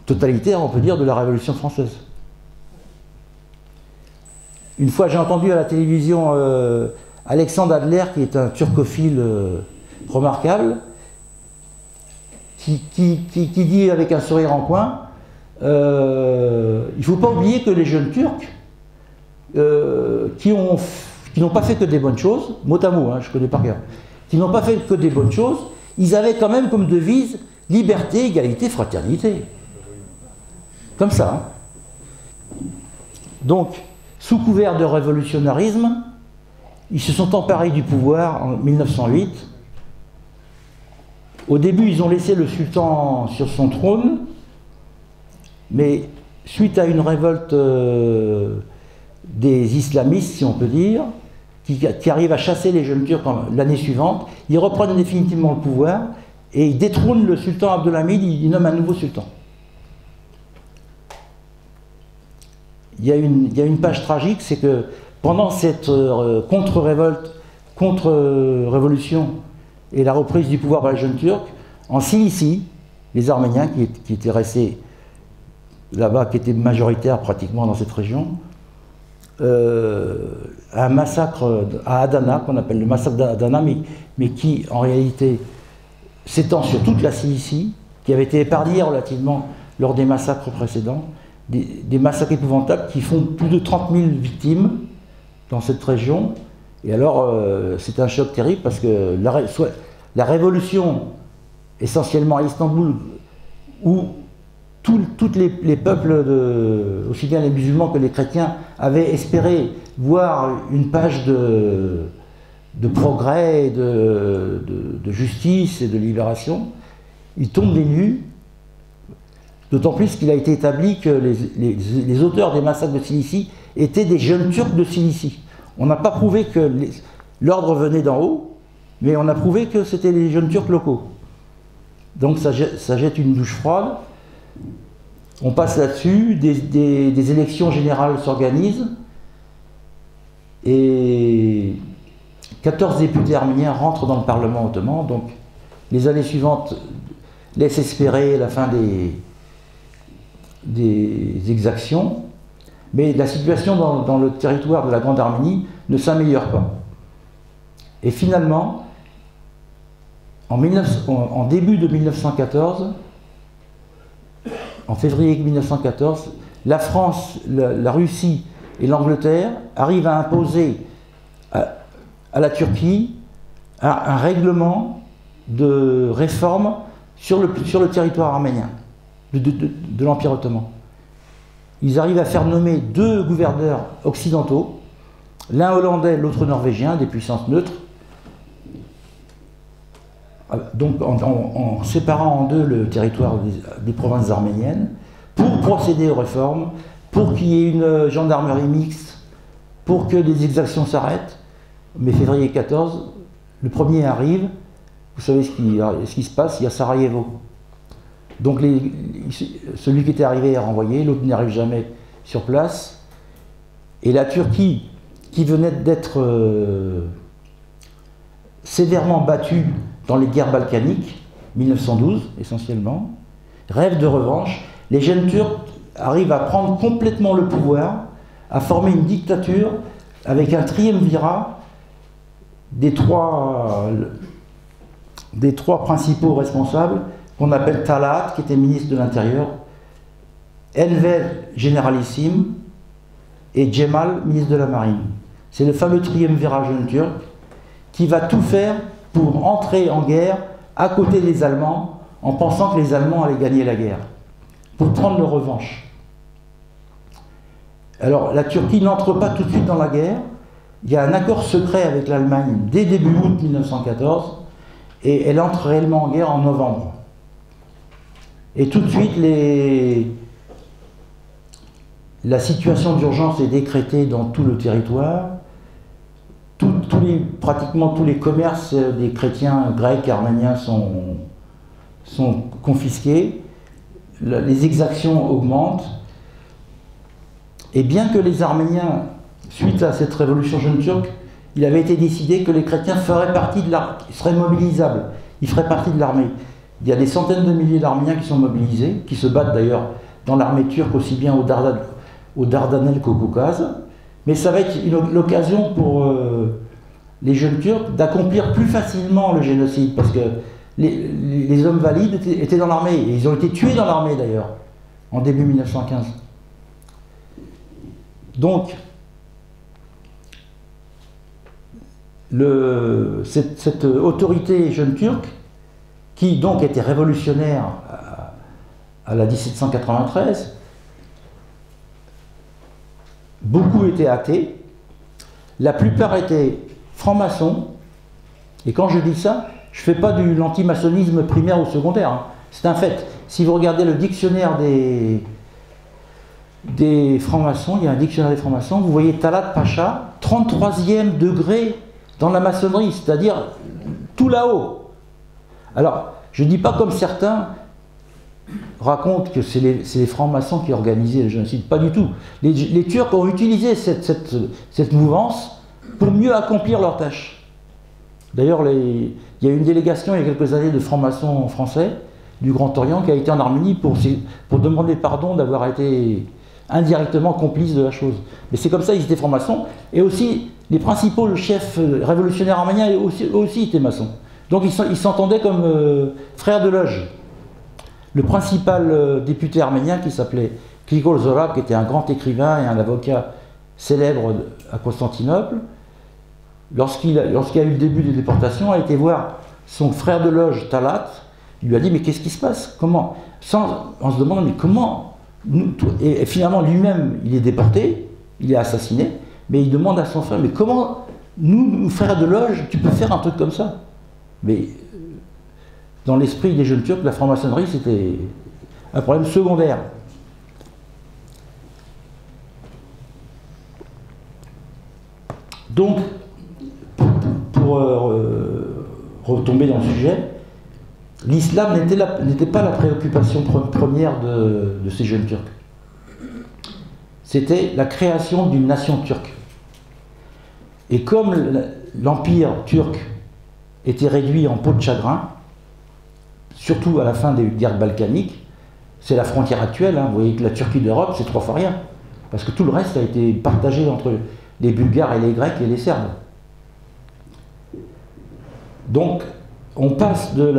totalitaire, on peut dire, de la Révolution française. Une fois, j'ai entendu à la télévision Alexandre Adler, qui est un turcophile remarquable, qui dit avec un sourire en coin, il ne faut pas oublier que les jeunes Turcs, qui n'ont pas fait que des bonnes choses, mot à mot, hein, je connais par cœur, qui n'ont pas fait que des bonnes choses, ils avaient quand même comme devise liberté, égalité, fraternité. Comme ça. Hein. Donc, sous couvert de révolutionnarisme, ils se sont emparés du pouvoir en 1908. Au début, ils ont laissé le sultan sur son trône, mais suite à une révolte des islamistes, si on peut dire, qui arrivent à chasser les jeunes Turcs l'année suivante, ils reprennent définitivement le pouvoir et ils détrônent le sultan Abdülhamid, ils nomment un nouveau sultan. Il y a une page tragique, c'est que pendant cette contre-révolte, contre-révolution et la reprise du pouvoir par les jeunes Turcs, en Cilicie, les Arméniens qui étaient restés là-bas, qui étaient majoritaires pratiquement dans cette région, un massacre à Adana, qu'on appelle le massacre d'Adana, mais qui en réalité s'étend sur toute la Cilicie, qui avait été épargnée relativement lors des massacres précédents, des massacres épouvantables qui font plus de 30 000 victimes dans cette région. Et alors, c'est un choc terrible parce que la révolution, essentiellement à Istanbul, où tous les peuples, aussi bien les musulmans que les chrétiens, avaient espéré voir une page de progrès, de justice et de libération, ils tombent des nues, d'autant plus qu'il a été établi que les auteurs des massacres de Cilicie étaient des jeunes Turcs de Cilicie. On n'a pas prouvé que l'ordre venait d'en haut, mais on a prouvé que c'était les jeunes Turcs locaux. Donc ça jette une douche froide. On passe là-dessus, des élections générales s'organisent, et 14 députés arméniens rentrent dans le Parlement ottoman, donc les années suivantes laissent espérer la fin des exactions. Mais la situation dans le territoire de la Grande Arménie ne s'améliore pas. Et finalement, en début de 1914, en février 1914, la France, la Russie et l'Angleterre arrivent à imposer à la Turquie un règlement de réforme sur le territoire arménien de l'Empire ottoman. Ils arrivent à faire nommer 2 gouverneurs occidentaux, l'un hollandais, l'autre norvégien, des puissances neutres, donc en séparant en 2 le territoire des provinces arméniennes, pour procéder aux réformes, pour qu'il y ait une gendarmerie mixte, pour que les exactions s'arrêtent. Mais février 14, le premier arrive, vous savez ce qui se passe, il y a Sarajevo. Donc celui qui était arrivé est renvoyé, l'autre n'arrive jamais sur place. Et la Turquie, qui venait d'être sévèrement battue dans les guerres balkaniques, 1912 essentiellement, rêve de revanche. Les jeunes Turcs arrivent à prendre complètement le pouvoir, à former une dictature avec un triumvirat des trois principaux responsables qu'on appelle Talat, qui était ministre de l'Intérieur, Enver, généralissime, et Cemal, ministre de la Marine. C'est le fameux triumvirat jeune turc qui va tout faire pour entrer en guerre à côté des Allemands, en pensant que les Allemands allaient gagner la guerre, pour prendre leur revanche. Alors, la Turquie n'entre pas tout de suite dans la guerre. Il y a un accord secret avec l'Allemagne dès début août 1914, et elle entre réellement en guerre en novembre. Et tout de suite, la situation d'urgence est décrétée dans tout le territoire. Pratiquement tous les commerces des chrétiens grecs et arméniens sont confisqués. Les exactions augmentent. Et bien que les Arméniens, suite à cette révolution jeune turque, il avait été décidé que les chrétiens feraient partie de l'armée, seraient mobilisables, ils feraient partie de l'armée. Il y a des centaines de milliers d'Arméniens qui sont mobilisés, qui se battent d'ailleurs dans l'armée turque aussi bien aux Dardanelles qu'au Caucase. Mais ça va être l'occasion pour les jeunes Turcs d'accomplir plus facilement le génocide, parce que les hommes valides étaient dans l'armée, et ils ont été tués dans l'armée d'ailleurs, en début 1915. Donc, cette autorité jeune turque, qui donc était révolutionnaire à la 1793, beaucoup étaient athées, la plupart étaient francs-maçons, et quand je dis ça, je ne fais pas de l'antimaçonnisme primaire ou secondaire, hein. C'est un fait. Si vous regardez le dictionnaire des francs-maçons, il y a un dictionnaire des francs-maçons, vous voyez Talat Pacha, 33e degré dans la maçonnerie, c'est-à-dire tout là-haut. Alors, je ne dis pas comme certains racontent que c'est les francs-maçons qui organisaient le génocide, pas du tout. Les Turcs ont utilisé cette mouvance pour mieux accomplir leur tâche. D'ailleurs, il y a eu une délégation il y a quelques années de francs-maçons français du Grand Orient qui a été en Arménie pour demander pardon d'avoir été indirectement complices de la chose. Mais c'est comme ça, ils étaient francs-maçons, et aussi les principaux chefs révolutionnaires arméniens aussi étaient maçons. Donc ils s'entendaient comme frères de loge. Le principal député arménien, qui s'appelait Grigol Zorab, qui était un grand écrivain et un avocat célèbre à Constantinople, lorsqu'il y a eu le début des déportations, a été voir son frère de loge, Talat. Il lui a dit, mais qu'est-ce qui se passe? Comment? En se demandant, mais comment? Et finalement, lui-même, il est déporté, il est assassiné, mais il demande à son frère, mais comment, nous, frères de loge, tu peux faire un truc comme ça? Mais dans l'esprit des jeunes Turcs, la franc-maçonnerie, c'était un problème secondaire. Donc, pour retomber dans le sujet, l'islam n'était pas la préoccupation première de ces jeunes Turcs. C'était la création d'une nation turque. Et comme l'empire turc était réduit en peau de chagrin, surtout à la fin des guerres balkaniques, c'est la frontière actuelle, hein, vous voyez que la Turquie d'Europe, c'est 3 fois rien. parce que tout le reste a été partagé entre les Bulgares et les Grecs et les Serbes. Donc, on passe de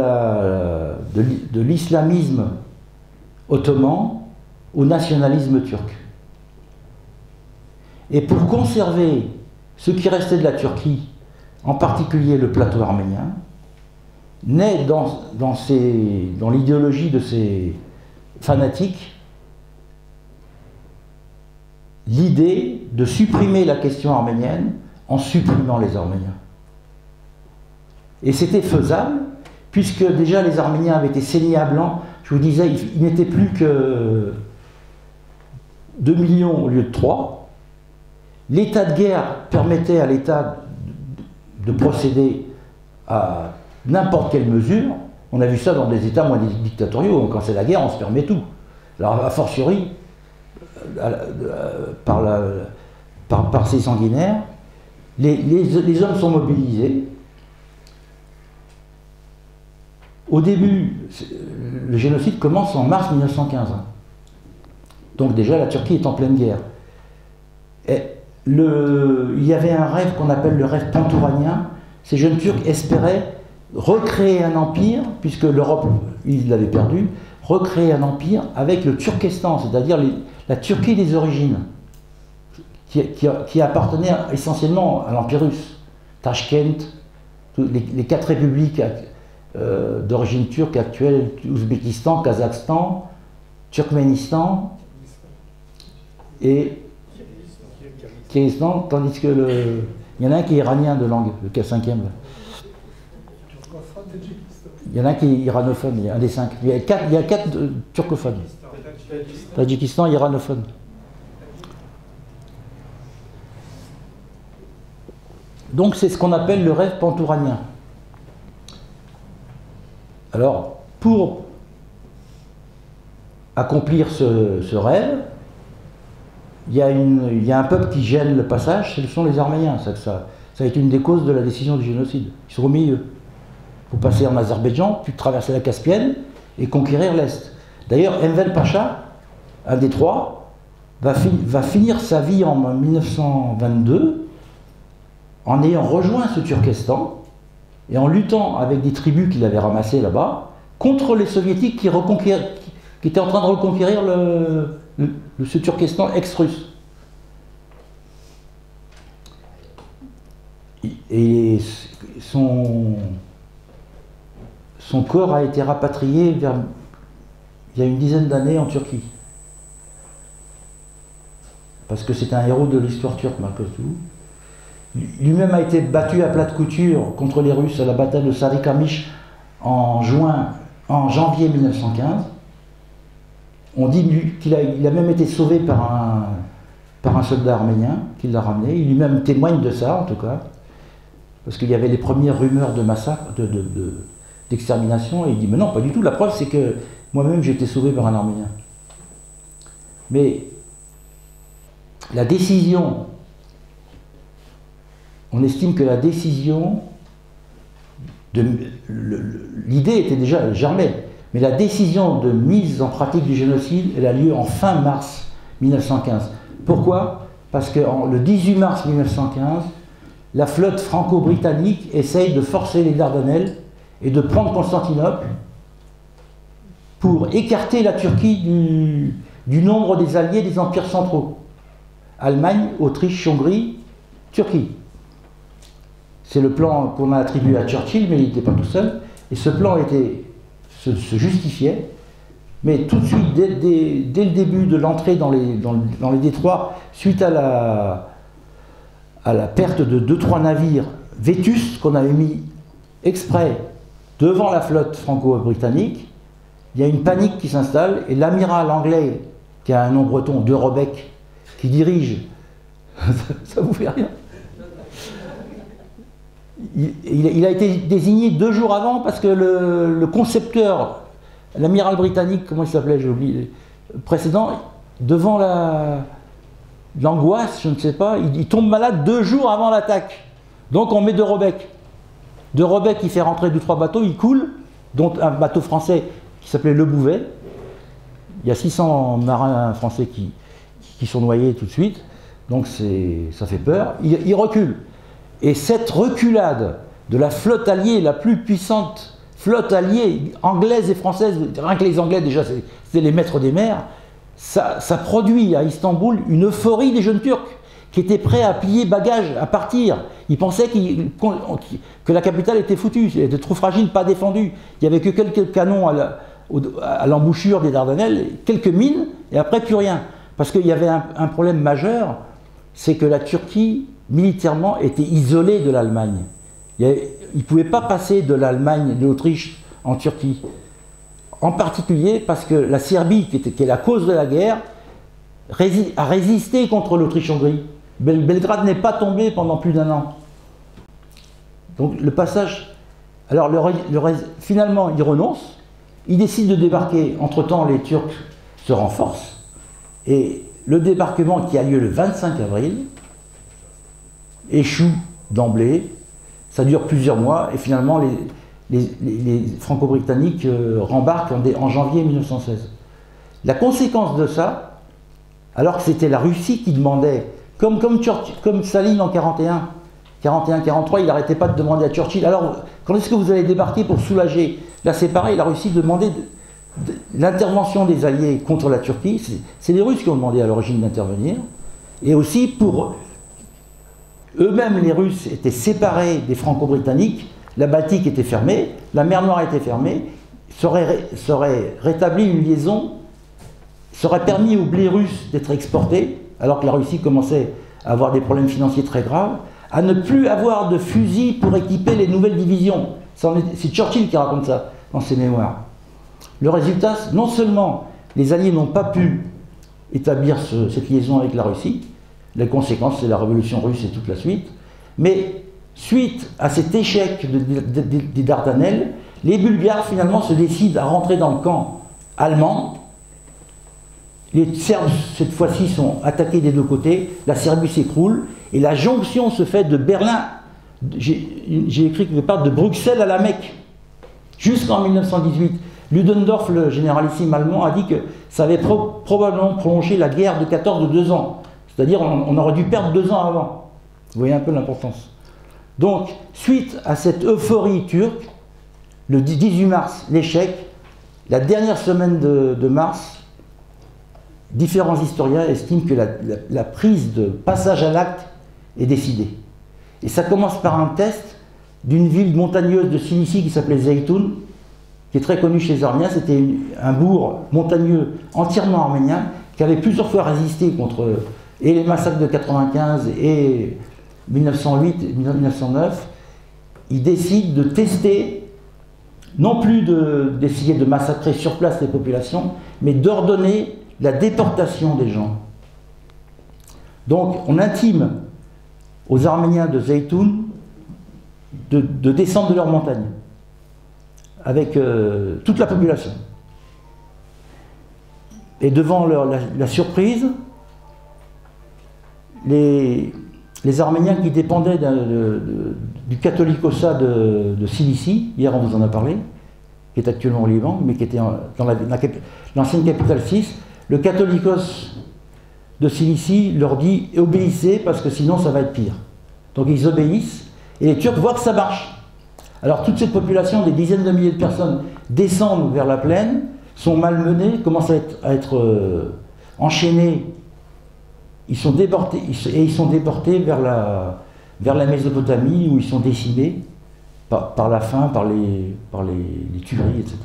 l'islamisme ottoman au nationalisme turc. Et pour conserver ce qui restait de la Turquie, en particulier le plateau arménien, naît dans l'idéologie de ces fanatiques l'idée de supprimer la question arménienne en supprimant les Arméniens. Et c'était faisable, puisque déjà les Arméniens avaient été saignés à blanc. Je vous disais, il n'était plus que 2 millions au lieu de 3. L'état de guerre permettait à l'État de procéder à n'importe quelle mesure. On a vu ça dans des États moins dictatoriaux. Quand c'est la guerre, on se permet tout. Alors, a fortiori, par ces sanguinaires, les hommes sont mobilisés. Au début, le génocide commence en mars 1915. Donc déjà, la Turquie est en pleine guerre. Et il y avait un rêve qu'on appelle le rêve pantouranien. Ces jeunes Turcs espéraient recréer un empire, puisque l'Europe, ils l'avaient perdu, recréer un empire avec le Turkestan, c'est-à-dire la Turquie des origines, qui appartenait essentiellement à l'Empire russe. Tachkent, les 4 républiques d'origine turque actuelles, Ouzbékistan, Kazakhstan, Turkménistan et Kirghizistan, tandis que il y en a un qui est iranien de langue, le 5e. Il y en a un qui est iranophone, il y a un des 5. Il y a 4 turcophones. Tadjikistan, iranophone. Donc c'est ce qu'on appelle le rêve pantouranien. Alors, pour accomplir ce rêve, il y a un peuple qui gêne le passage, ce sont les Arméniens. Ça a été une des causes de la décision du génocide. Ils sont au milieu. Il faut passer en Azerbaïdjan, puis traverser la Caspienne et conquérir l'Est. D'ailleurs, Enver Pacha, un des 3, va finir sa vie en 1922 en ayant rejoint ce Turkestan et en luttant avec des tribus qu'il avait ramassées là-bas contre les soviétiques qui étaient en train de reconquérir ce Turkestan ex-russe. Et son corps a été rapatrié il y a une dizaine d'années en Turquie. Parce que c'est un héros de l'histoire turque, malgré tout. Lui-même a été battu à plate couture contre les Russes à la bataille de Sarıkamış en janvier 1915. On dit qu'il a même été sauvé par un soldat arménien qui l'a ramené. Il lui-même témoigne de ça, en tout cas. Parce qu'il y avait les premières rumeurs de massacre, d'extermination, et il dit, mais non, pas du tout. La preuve, c'est que moi-même, j'ai été sauvé par un Arménien. Mais la décision, on estime que la décision, l'idée était déjà germée, mais la décision de mise en pratique du génocide, elle a lieu en fin mars 1915. Pourquoi? Parce que le 18 mars 1915, la flotte franco-britannique essaye de forcer les Dardanelles et de prendre Constantinople pour écarter la Turquie du nombre des alliés des empires centraux. Allemagne, Autriche, Hongrie, Turquie. C'est le plan qu'on a attribué à Churchill, mais il n'était pas tout seul. Et ce plan se justifiait. Mais tout de suite, dès le début de l'entrée dans les détroits, suite à la perte de 2-3 navires vétustes qu'on avait mis exprès devant la flotte franco-britannique, il y a une panique qui s'installe et l'amiral anglais, qui a un nom breton, de Robeck, qui dirige, ça vous fait rien? Il a été désigné 2 jours avant parce que le concepteur, l'amiral britannique, comment il s'appelait, j'ai oublié, précédent, devant l'angoisse, je ne sais pas, il tombe malade 2 jours avant l'attaque. Donc on met de Robeck. De Robeck, il fait rentrer 2-3 bateaux, il coule, dont un bateau français qui s'appelait Le Bouvet. Il y a 600 marins français qui sont noyés tout de suite, donc ça fait peur. Ils reculent. Et cette reculade de la flotte alliée, la plus puissante flotte alliée, anglaise et française, rien que les Anglais déjà, c'était les maîtres des mers, ça produit à Istanbul une euphorie des jeunes Turcs qui étaient prêts à plier bagages, à partir. Ils pensaient que la capitale était foutue, elle était trop fragile, pas défendue. Il n'y avait que quelques canons à l'embouchure des Dardanelles, quelques mines, et après plus rien. Parce qu'il y avait un problème majeur, c'est que la Turquie, militairement, était isolée de l'Allemagne. Il ne pouvait pas passer de l'Allemagne, de l'Autriche, en Turquie. En particulier parce que la Serbie, qui est la cause de la guerre, a résisté contre l'Autriche-Hongrie. Belgrade n'est pas tombé pendant plus d'1 an. Donc le passage... Alors finalement, il renonce, il décide de débarquer. Entre-temps, les Turcs se renforcent. Et le débarquement qui a lieu le 25 avril échoue d'emblée. Ça dure plusieurs mois et finalement les Franco-Britanniques rembarquent en janvier 1916. La conséquence de ça, alors que c'était la Russie qui demandait, comme Staline en 41-43, il n'arrêtait pas de demander à Churchill, alors quand est-ce que vous allez débarquer pour soulager? Là c'est pareil, la Russie demandait l'intervention des Alliés contre la Turquie, c'est les Russes qui ont demandé à l'origine d'intervenir, et aussi pour... Eux-mêmes, les Russes étaient séparés des Franco-Britanniques, la Baltique était fermée, la mer Noire était fermée, ça aurait rétabli une liaison, ça aurait permis au blé russe d'être exporté, alors que la Russie commençait à avoir des problèmes financiers très graves, à ne plus avoir de fusils pour équiper les nouvelles divisions. C'est Churchill qui raconte ça dans ses mémoires. Le résultat, non seulement les Alliés n'ont pas pu établir cette liaison avec la Russie, les conséquences, c'est la révolution russe et toute la suite. Mais suite à cet échec des Dardanelles, les Bulgares finalement se décident à rentrer dans le camp allemand. Les Serbes, cette fois-ci, sont attaqués des deux côtés. La Serbie s'écroule. Et la jonction se fait de Berlin, j'ai écrit quelque part, de Bruxelles à la Mecque, jusqu'en 1918. Ludendorff, le généralissime allemand, a dit que ça avait probablement prolongé la guerre de 14 de 2 ans. C'est-à-dire on aurait dû perdre 2 ans avant. Vous voyez un peu l'importance. Donc, suite à cette euphorie turque, le 18 mars, l'échec, la dernière semaine de mars, différents historiens estiment que la prise de passage à l'acte est décidée. Et ça commence par un test d'une ville montagneuse de Cilicie qui s'appelait Zeytoun, qui est très connue chez les Arméniens. C'était un bourg montagneux entièrement arménien qui avait plusieurs fois résisté contre... et les massacres de 95 et 1908 et 1909, ils décident de tester, non plus d'essayer de massacrer sur place les populations, mais d'ordonner la déportation des gens. Donc on intime aux Arméniens de Zeytoun de descendre de leur montagne, avec toute la population. Et devant la surprise, les Arméniens qui dépendaient du catholicosat de Cilicie, hier on vous en a parlé, qui est actuellement au Liban, mais qui était dans l'ancienne capitale 6, le catholicos de Cilicie leur dit « obéissez parce que sinon ça va être pire ». Donc ils obéissent et les Turcs voient que ça marche. Alors toute cette population, des dizaines de milliers de personnes, descendent vers la plaine, sont malmenés, commencent à être enchaînés. Ils sont déportés, vers la Mésopotamie où ils sont décimés par la faim, par les tueries, etc.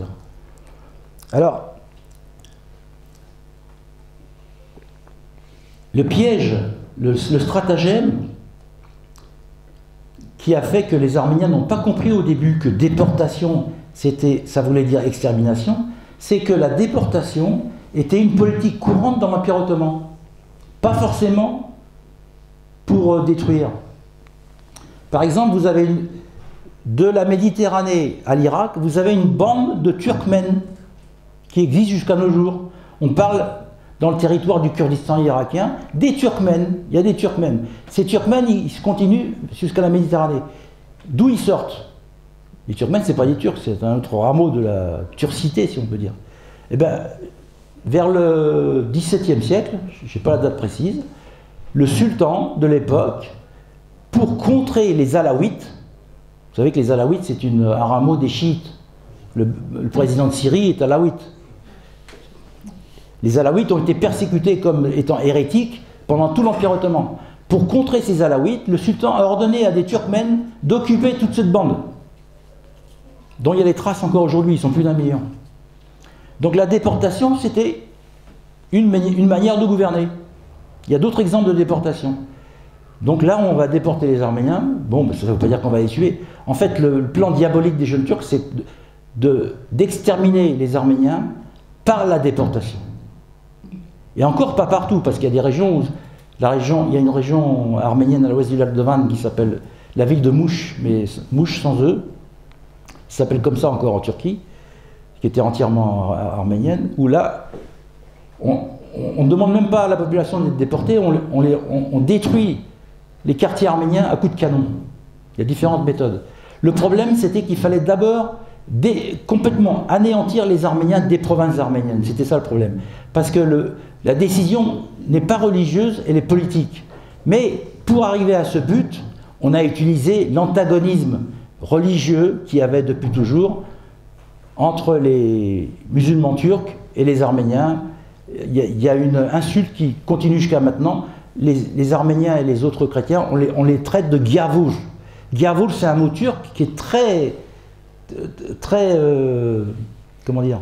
Alors, le piège, le stratagème qui a fait que les Arméniens n'ont pas compris au début que déportation, ça voulait dire extermination, c'est que la déportation était une politique courante dans l'Empire ottoman. Pas forcément pour détruire. Par exemple, vous avez de la Méditerranée à l'Irak, vous avez une bande de Turkmènes qui existe jusqu'à nos jours. On parle dans le territoire du Kurdistan irakien des Turkmènes. Il y a des Turkmènes. Ces Turkmènes, ils continuent jusqu'à la Méditerranée. D'où ils sortent? Les Turkmènes, ce n'est pas des Turcs, c'est un autre rameau de la turcité, si on peut dire. Eh bien, vers le XVIIe siècle, je n'ai pas la date précise, le sultan de l'époque, pour contrer les Alaouites, vous savez que les Alaouites c'est un rameau des chiites, le président de Syrie est alaouite. Les Alaouites ont été persécutés comme étant hérétiques pendant tout l'Empire ottoman. Pour contrer ces Alaouites, le sultan a ordonné à des Turkmènes d'occuper toute cette bande, dont il y a des traces encore aujourd'hui, ils sont plus d'1 million. Donc la déportation, c'était une manière de gouverner. Il y a d'autres exemples de déportation. Donc là, on va déporter les Arméniens. Bon, ça ne veut pas dire qu'on va les tuer. En fait, le plan diabolique des jeunes Turcs, c'est d'exterminer les Arméniens par la déportation. Et encore pas partout, parce qu'il y a des régions où il y a une région arménienne à l'ouest du lac de Van qui s'appelle la ville de Mouche, mais Mouche sans eux, qui s'appelle comme ça encore en Turquie, qui était entièrement arménienne, où là, on ne demande même pas à la population d'être déportée, on détruit les quartiers arméniens à coups de canon. Il y a différentes méthodes. Le problème, c'était qu'il fallait d'abord complètement anéantir les Arméniens des provinces arméniennes. C'était ça le problème. Parce que la décision n'est pas religieuse, elle est politique. Mais pour arriver à ce but, on a utilisé l'antagonisme religieux qu'il y avait depuis toujours entre les musulmans turcs et les Arméniens. Il y a une insulte qui continue jusqu'à maintenant. Les Arméniens et les autres chrétiens, on les traite de Giavouj. Giavouj, c'est un mot turc qui est très comment dire,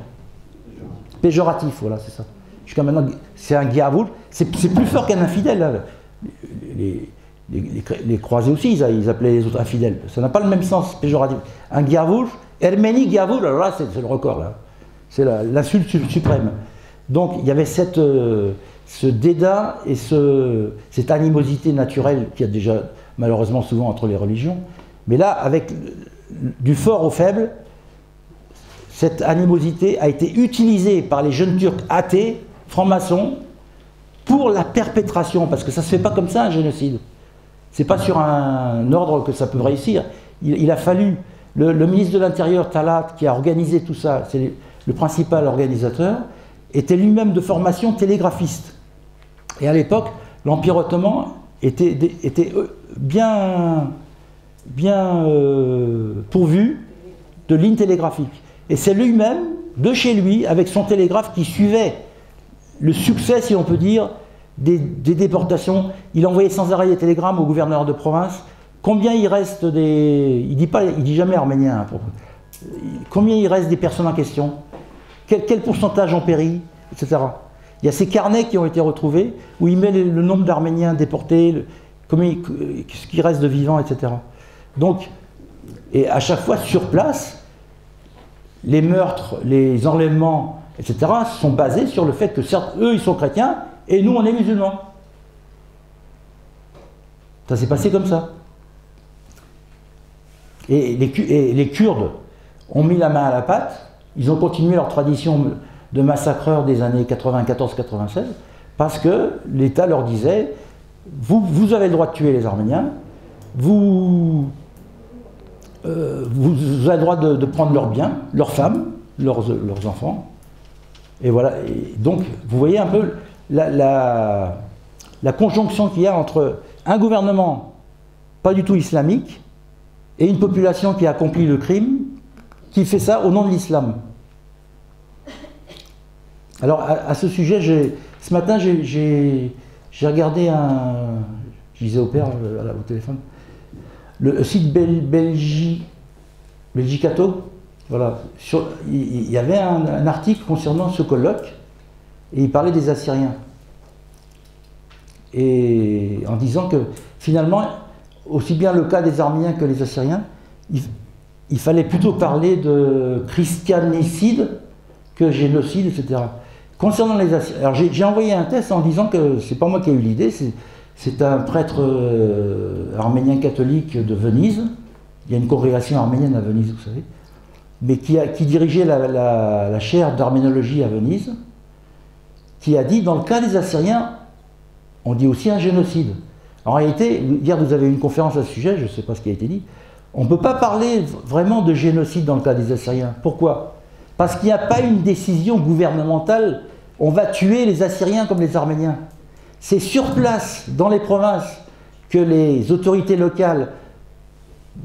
péjoratif, voilà, c'est ça. Jusqu'à maintenant, c'est un Giavouj, c'est plus fort qu'un infidèle. Là. Les croisés aussi, ils appelaient les autres infidèles. Ça n'a pas le même sens péjoratif. Un Giavouj, Herménie Giavouj, alors là, c'est le record, là. C'est l'insulte suprême. Donc, il y avait ce dédain et cette animosité naturelle qu'il y a déjà malheureusement souvent entre les religions. Mais là, avec du fort au faible, cette animosité a été utilisée par les jeunes Turcs athées, francs-maçons, pour la perpétration, parce que ça ne se fait pas comme ça un génocide. C'est pas sur un ordre que ça peut réussir. Il a fallu, le ministre de l'Intérieur, Talat, qui a organisé tout ça, c'est le principal organisateur, était lui-même de formation télégraphiste. Et à l'époque, l'Empire ottoman était bien pourvu de lignes télégraphiques. Et c'est lui-même, de chez lui, avec son télégraphe, qui suivait le succès, si on peut dire, des déportations. Il envoyait sans arrêt des télégrammes au gouverneur de province. Combien il reste des... Il dit jamais arménien. Combien il reste des personnes en question? Quel pourcentage ont péri, etc. Il y a ces carnets qui ont été retrouvés, où il met le nombre d'Arméniens déportés, ce qui reste de vivants, etc. Donc, et à chaque fois, sur place, les meurtres, les enlèvements, etc., sont basés sur le fait que, certes, eux, ils sont chrétiens, et nous, on est musulmans. Ça s'est passé comme ça. Et les Kurdes ont mis la main à la pâte, ils ont continué leur tradition de massacreurs des années 94-96, parce que l'État leur disait, vous avez le droit de tuer les Arméniens, vous avez le droit de prendre leurs biens, leurs femmes, leurs enfants. Et voilà. Et donc, vous voyez un peu la conjonction qu'il y a entre un gouvernement pas du tout islamique et une population qui accomplit le crime, qui fait ça au nom de l'islam. Alors, à ce sujet, ce matin, j'ai regardé je disais au père au téléphone, le site Belgicato, voilà, il y avait un article concernant ce colloque, et il parlait des Assyriens. Et en disant que, finalement, aussi bien le cas des Arméniens que les Assyriens, il fallait plutôt parler de christianicide que génocide, etc. Concernant les Assyriens, alors j'ai envoyé un test en disant que c'est pas moi qui ai eu l'idée, c'est un prêtre arménien catholique de Venise. Il y a une congrégation arménienne à Venise, vous savez, mais qui dirigeait la chaire d'arménologie à Venise, qui a dit, dans le cas des Assyriens, on dit aussi un génocide. En réalité, hier vous avez eu une conférence à ce sujet, je ne sais pas ce qui a été dit, on ne peut pas parler vraiment de génocide dans le cas des Assyriens. Pourquoi? Parce qu'il n'y a pas une décision gouvernementale on va tuer les Assyriens comme les Arméniens. C'est sur place, dans les provinces, que les autorités locales,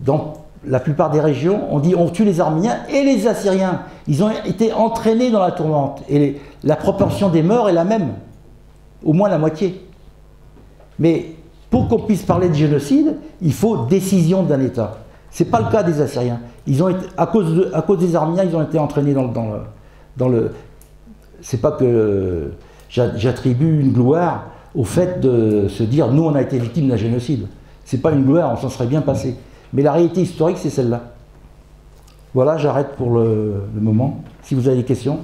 dans la plupart des régions, ont dit on tue les Arméniens et les Assyriens. Ils ont été entraînés dans la tourmente. Et la proportion des morts est la même, au moins la moitié. Mais pour qu'on puisse parler de génocide, il faut décision d'un État. Ce n'est pas le cas des Assyriens. Ils ont été, à cause des Arméniens, ils ont été entraînés dans le c'est pas que j'attribue une gloire au fait de se dire nous on a été victimes d'un génocide. C'est pas une gloire, on s'en serait bien passé. Mais la réalité historique c'est celle-là. Voilà, j'arrête pour le moment. Si vous avez des questions.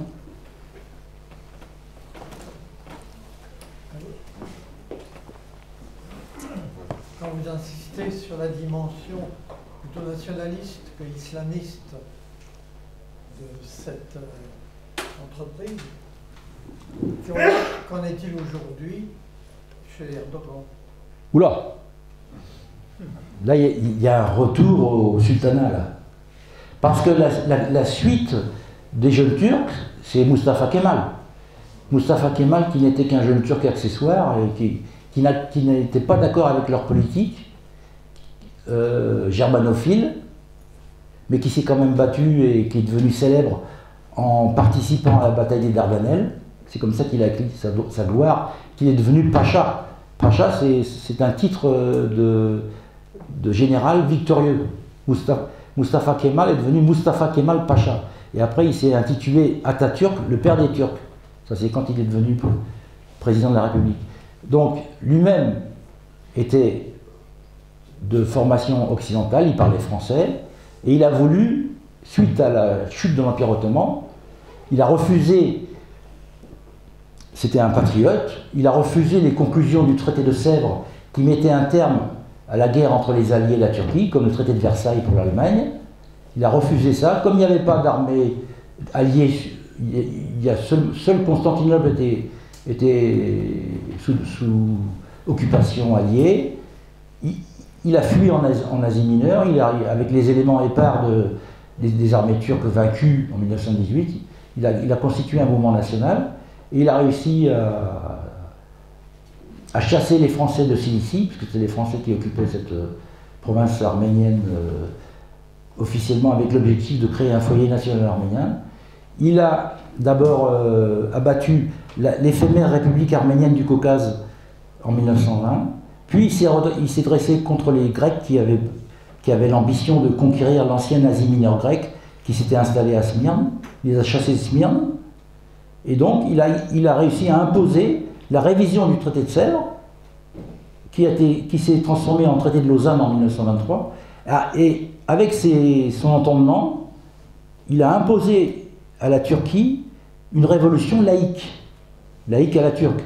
Quand vous insistez sur la dimension plutôt nationaliste que islamiste de cette entreprise, qu'en est-il aujourd'hui chez Erdogan? Oula! Là, il y a un retour au sultanat, là. Parce que la suite des jeunes Turcs, c'est Mustafa Kemal. Mustafa Kemal qui n'était qu'un jeune Turc accessoire et qui n'était pas d'accord avec leur politique, germanophile, mais qui s'est quand même battu et qui est devenu célèbre en participant à la bataille des Dardanelles. C'est comme ça qu'il a écrit sa gloire, qu'il est devenu Pacha. Pacha, c'est un titre de général victorieux. Mustafa Kemal est devenu Mustafa Kemal Pacha. Et après, il s'est intitulé Atatürk, le père des Turcs. Ça, c'est quand il est devenu président de la République. Donc, lui-même était de formation occidentale, il parlait français, et il a voulu, suite à la chute de l'Empire ottoman, il a refusé, c'était un patriote, il a refusé les conclusions du traité de Sèvres qui mettait un terme à la guerre entre les Alliés et la Turquie, comme le traité de Versailles pour l'Allemagne. Il a refusé ça. Comme il n'y avait pas d'armée alliée, seul Constantinople était sous occupation alliée. Il a fui en Asie mineure, avec les éléments épars des armées turques vaincues en 1918, il a constitué un mouvement national et il a réussi à chasser les Français de Cilicie, puisque c'était les Français qui occupaient cette province arménienne officiellement avec l'objectif de créer un foyer national arménien. Il a d'abord abattu l'éphémère République arménienne du Caucase en 1920, puis il s'est dressé contre les Grecs qui avaient l'ambition de conquérir l'ancienne Asie mineure grecque qui s'était installée à Smyrne. Il les a chassés de Smyrne, et donc il a réussi à imposer la révision du traité de Sèvres, qui s'est transformé en traité de Lausanne en 1923, et avec son entendement, il a imposé à la Turquie une révolution laïque à la turque,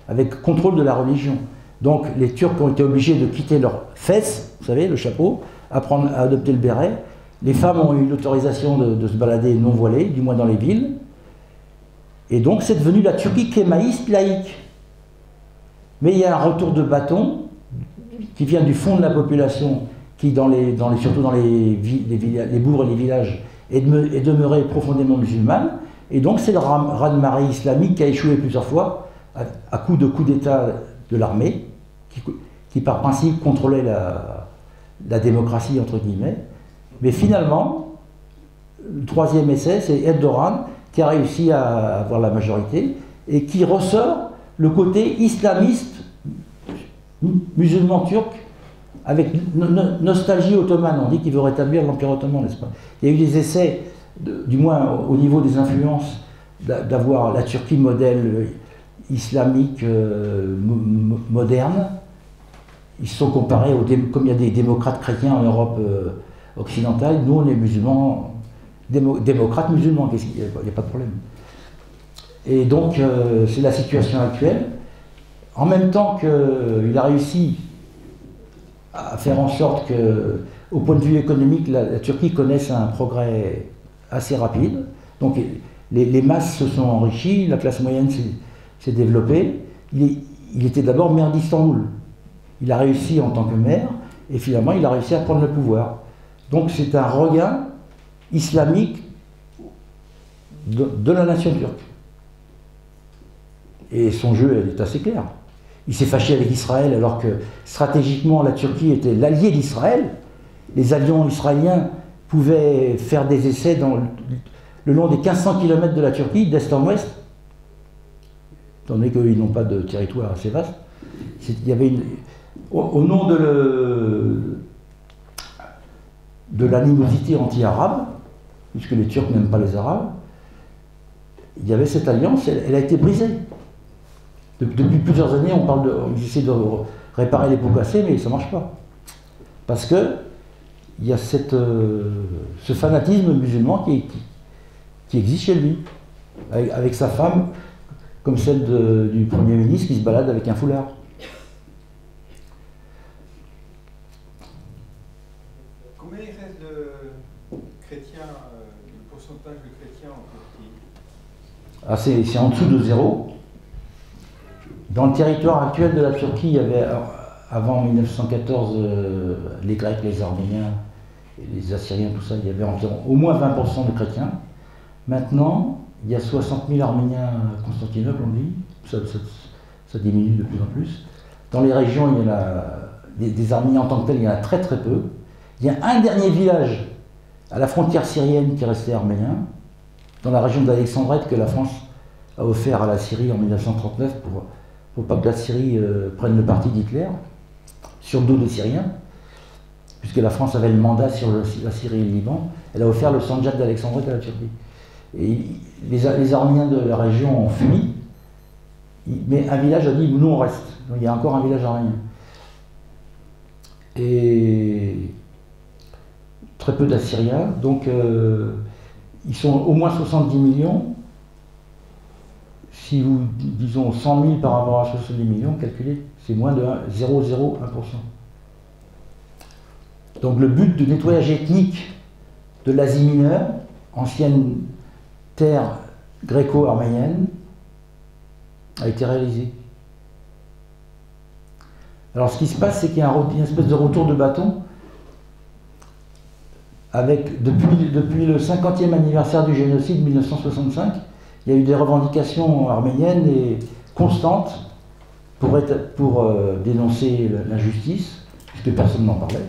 avec contrôle de la religion. Donc les Turcs ont été obligés de quitter leurs fesses, vous savez, le chapeau, à adopter le béret. Les femmes ont eu l'autorisation de se balader non voilées, du moins dans les villes. Et donc c'est devenu la Turquie kémaïste laïque. Mais il y a un retour de bâton qui vient du fond de la population, qui surtout dans les bourgs et les villages, est demeurée profondément musulmane. Et donc c'est le raz-de-marée islamique qui a échoué plusieurs fois à coup de coups d'État de l'armée, qui par principe contrôlait la démocratie entre guillemets. Mais finalement, le troisième essai, c'est Erdogan qui a réussi à avoir la majorité et qui ressort le côté islamiste musulman turc avec nostalgie ottomane. On dit qu'il veut rétablir l'Empire ottoman, n'est-ce pas? Il y a eu des essais, du moins au niveau des influences, d'avoir la Turquie modèle islamique moderne. Ils se sont comparés, comme il y a des démocrates chrétiens en Europe occidentale, nous on est musulmans, démocrates musulmans, il n'y a pas de problème. Et donc c'est la situation actuelle. En même temps qu'il a réussi à faire en sorte que, au point de vue économique, la Turquie connaisse un progrès assez rapide. Donc les masses se sont enrichies, la classe moyenne s'est développée. Il était d'abord maire d'Istanbul. Il a réussi en tant que maire, et finalement il a réussi à prendre le pouvoir. Donc c'est un regain islamique de la nation turque. Et son jeu est assez clair. Il s'est fâché avec Israël alors que stratégiquement la Turquie était l'allié d'Israël. Les avions israéliens pouvaient faire des essais le long des 1500 km de la Turquie, d'est en ouest, étant donné qu'ils n'ont pas de territoire assez vaste. Il y avait au nom de l'animosité anti-arabe, puisque les Turcs n'aiment pas les Arabes, il y avait cette alliance, elle a été brisée. Depuis plusieurs années, ils essaient de réparer les pots cassés, mais ça ne marche pas. Parce que il y a ce fanatisme musulman qui existe chez lui, avec sa femme, comme celle du Premier ministre qui se balade avec un foulard. Combien il reste de chrétiens, le pourcentage de chrétiens en Turquie? C'est en dessous de 0. Dans le territoire actuel de la Turquie, il y avait, avant 1914, les Grecs, les Arméniens, les Assyriens, tout ça, il y avait environ au moins 20% de chrétiens. Maintenant, il y a 60 000 Arméniens à Constantinople, on dit. Ça diminue de plus en plus. Dans les régions, il y en a des Arméniens en tant que tels, il y en a très très peu. Il y a un dernier village à la frontière syrienne qui est resté arménien, dans la région d'Alexandrette, que la France a offert à la Syrie en 1939 pour pas que la Syrie prenne le parti d'Hitler, sur le dos des Syriens, puisque la France avait le mandat sur la Syrie et le Liban. Elle a offert le Sanjad d'Alexandrette à la Turquie. Et les Arméniens de la région ont fui, mais un village a dit nous on reste. Donc, il y a encore un village arménien. Et très peu d'Assyriens, donc ils sont au moins 70 millions. Si vous, disons, 100 000 par rapport à 70 millions, calculez, c'est moins de 0,01%. Donc le but de nettoyage ethnique de l'Asie mineure, ancienne terre gréco-arménienne, a été réalisé. Alors ce qui se passe, c'est qu'il y a une espèce de retour de bâton, depuis le 50e anniversaire du génocide 1965, il y a eu des revendications arméniennes constantes pour dénoncer l'injustice, puisque personne n'en parlait.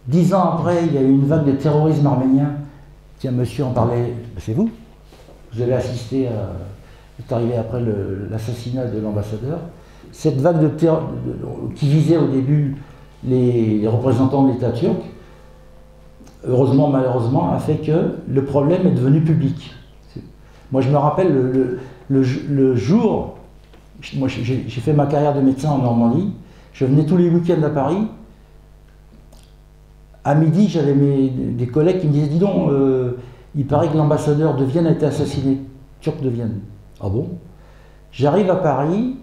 10 ans après, il y a eu une vague de terrorisme arménien. Tiens, monsieur en parlait, c'est vous. Vous avez assisté c'est arrivé après l'assassinat de l'ambassadeur. Cette vague de terror qui visait au début les représentants de l'État turc, heureusement, malheureusement, a fait que le problème est devenu public. Moi, je me rappelle le jour, moi j'ai fait ma carrière de médecin en Normandie, je venais tous les week-ends à Paris. À midi, j'avais des collègues qui me disaient, dis donc, il paraît que l'ambassadeur de Vienne a été assassiné, turc de Vienne. Ah bon? J'arrive à Paris,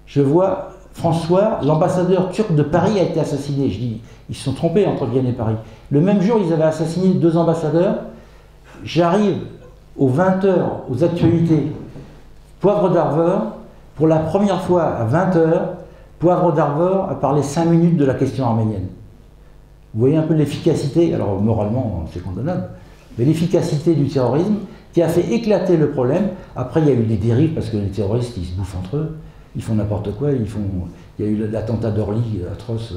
je vois François, l'ambassadeur turc de Paris a été assassiné. Je dis, ils se sont trompés entre Vienne et Paris. Le même jour, ils avaient assassiné 2 ambassadeurs. J'arrive aux 20h, aux actualités, Poivre d'Arvor, pour la première fois à 20h, Poivre d'Arvor a parlé 5 minutes de la question arménienne. Vous voyez un peu l'efficacité, alors moralement c'est condamnable, mais l'efficacité du terrorisme qui a fait éclater le problème. Après, il y a eu des dérives parce que les terroristes, ils se bouffent entre eux, ils font n'importe quoi, il y a eu l'attentat d'Orly atroce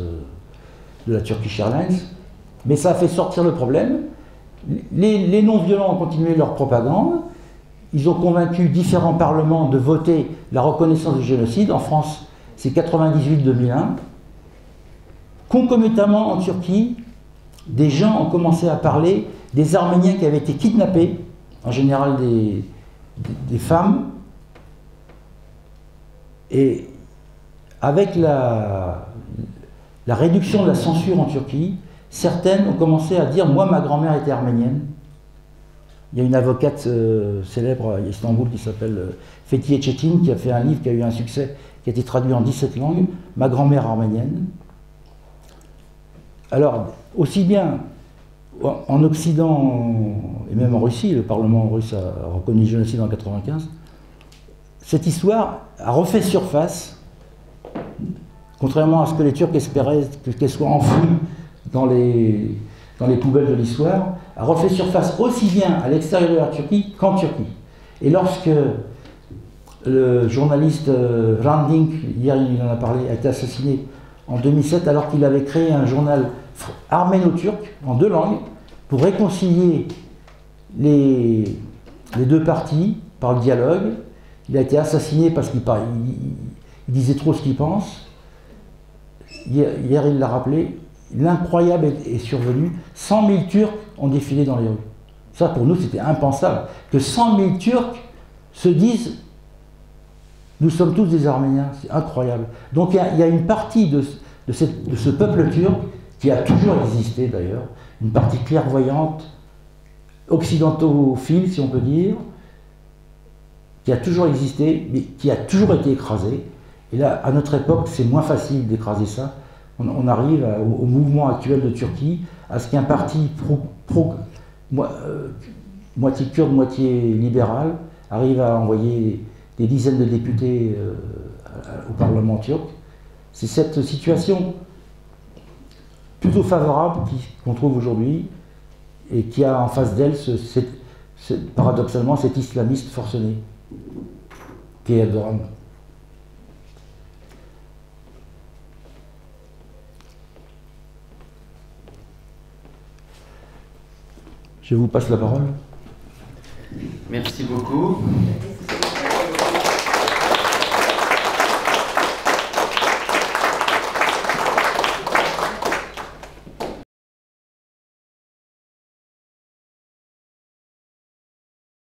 de la Turkish Airlines, mais ça a fait sortir le problème. Les non-violents ont continué leur propagande, ils ont convaincu différents parlements de voter la reconnaissance du génocide. En France, c'est 98-2001. Concomitamment en Turquie, des gens ont commencé à parler des Arméniens qui avaient été kidnappés, en général des femmes, et avec la réduction de la censure en Turquie, certaines ont commencé à dire « moi, ma grand-mère était arménienne ». Il y a une avocate célèbre à Istanbul qui s'appelle Fethiye Çetin, qui a fait un livre qui a eu un succès, qui a été traduit en 17 langues, « Ma grand-mère arménienne ». Alors, aussi bien en Occident et même en Russie, le Parlement russe a reconnu le génocide en 1995, cette histoire a refait surface, contrairement à ce que les Turcs espéraient, qu'elle soit enfouie dans les poubelles de l'histoire, a refait surface aussi bien à l'extérieur de la Turquie qu'en Turquie. Et lorsque, Le journaliste Randink, hier il en a parlé, a été assassiné en 2007 alors qu'il avait créé un journal arméno-turc en 2 langues pour réconcilier les 2 parties par le dialogue. Il a été assassiné parce qu'il disait trop ce qu'il pense. Hier il l'a rappelé, l'incroyable est survenu, 100 000 Turcs ont défilé dans les rues. Ça pour nous c'était impensable, que 100 000 Turcs se disent nous sommes tous des Arméniens, c'est incroyable. Donc il y a une partie de ce peuple turc qui a toujours existé d'ailleurs, une partie clairvoyante, occidentalophile si on peut dire, qui a toujours existé, mais qui a toujours été écrasée. Et là, à notre époque, c'est moins facile d'écraser ça. On arrive au mouvement actuel de Turquie, à ce qu'un parti moitié kurde, moitié libéral, arrive à envoyer des dizaines de députés au Parlement turc. C'est cette situation plutôt favorable qu'on trouve aujourd'hui et qui a en face d'elle, paradoxalement, cet islamiste forcené, qui est Erdogan. Je vous passe la parole. Merci beaucoup.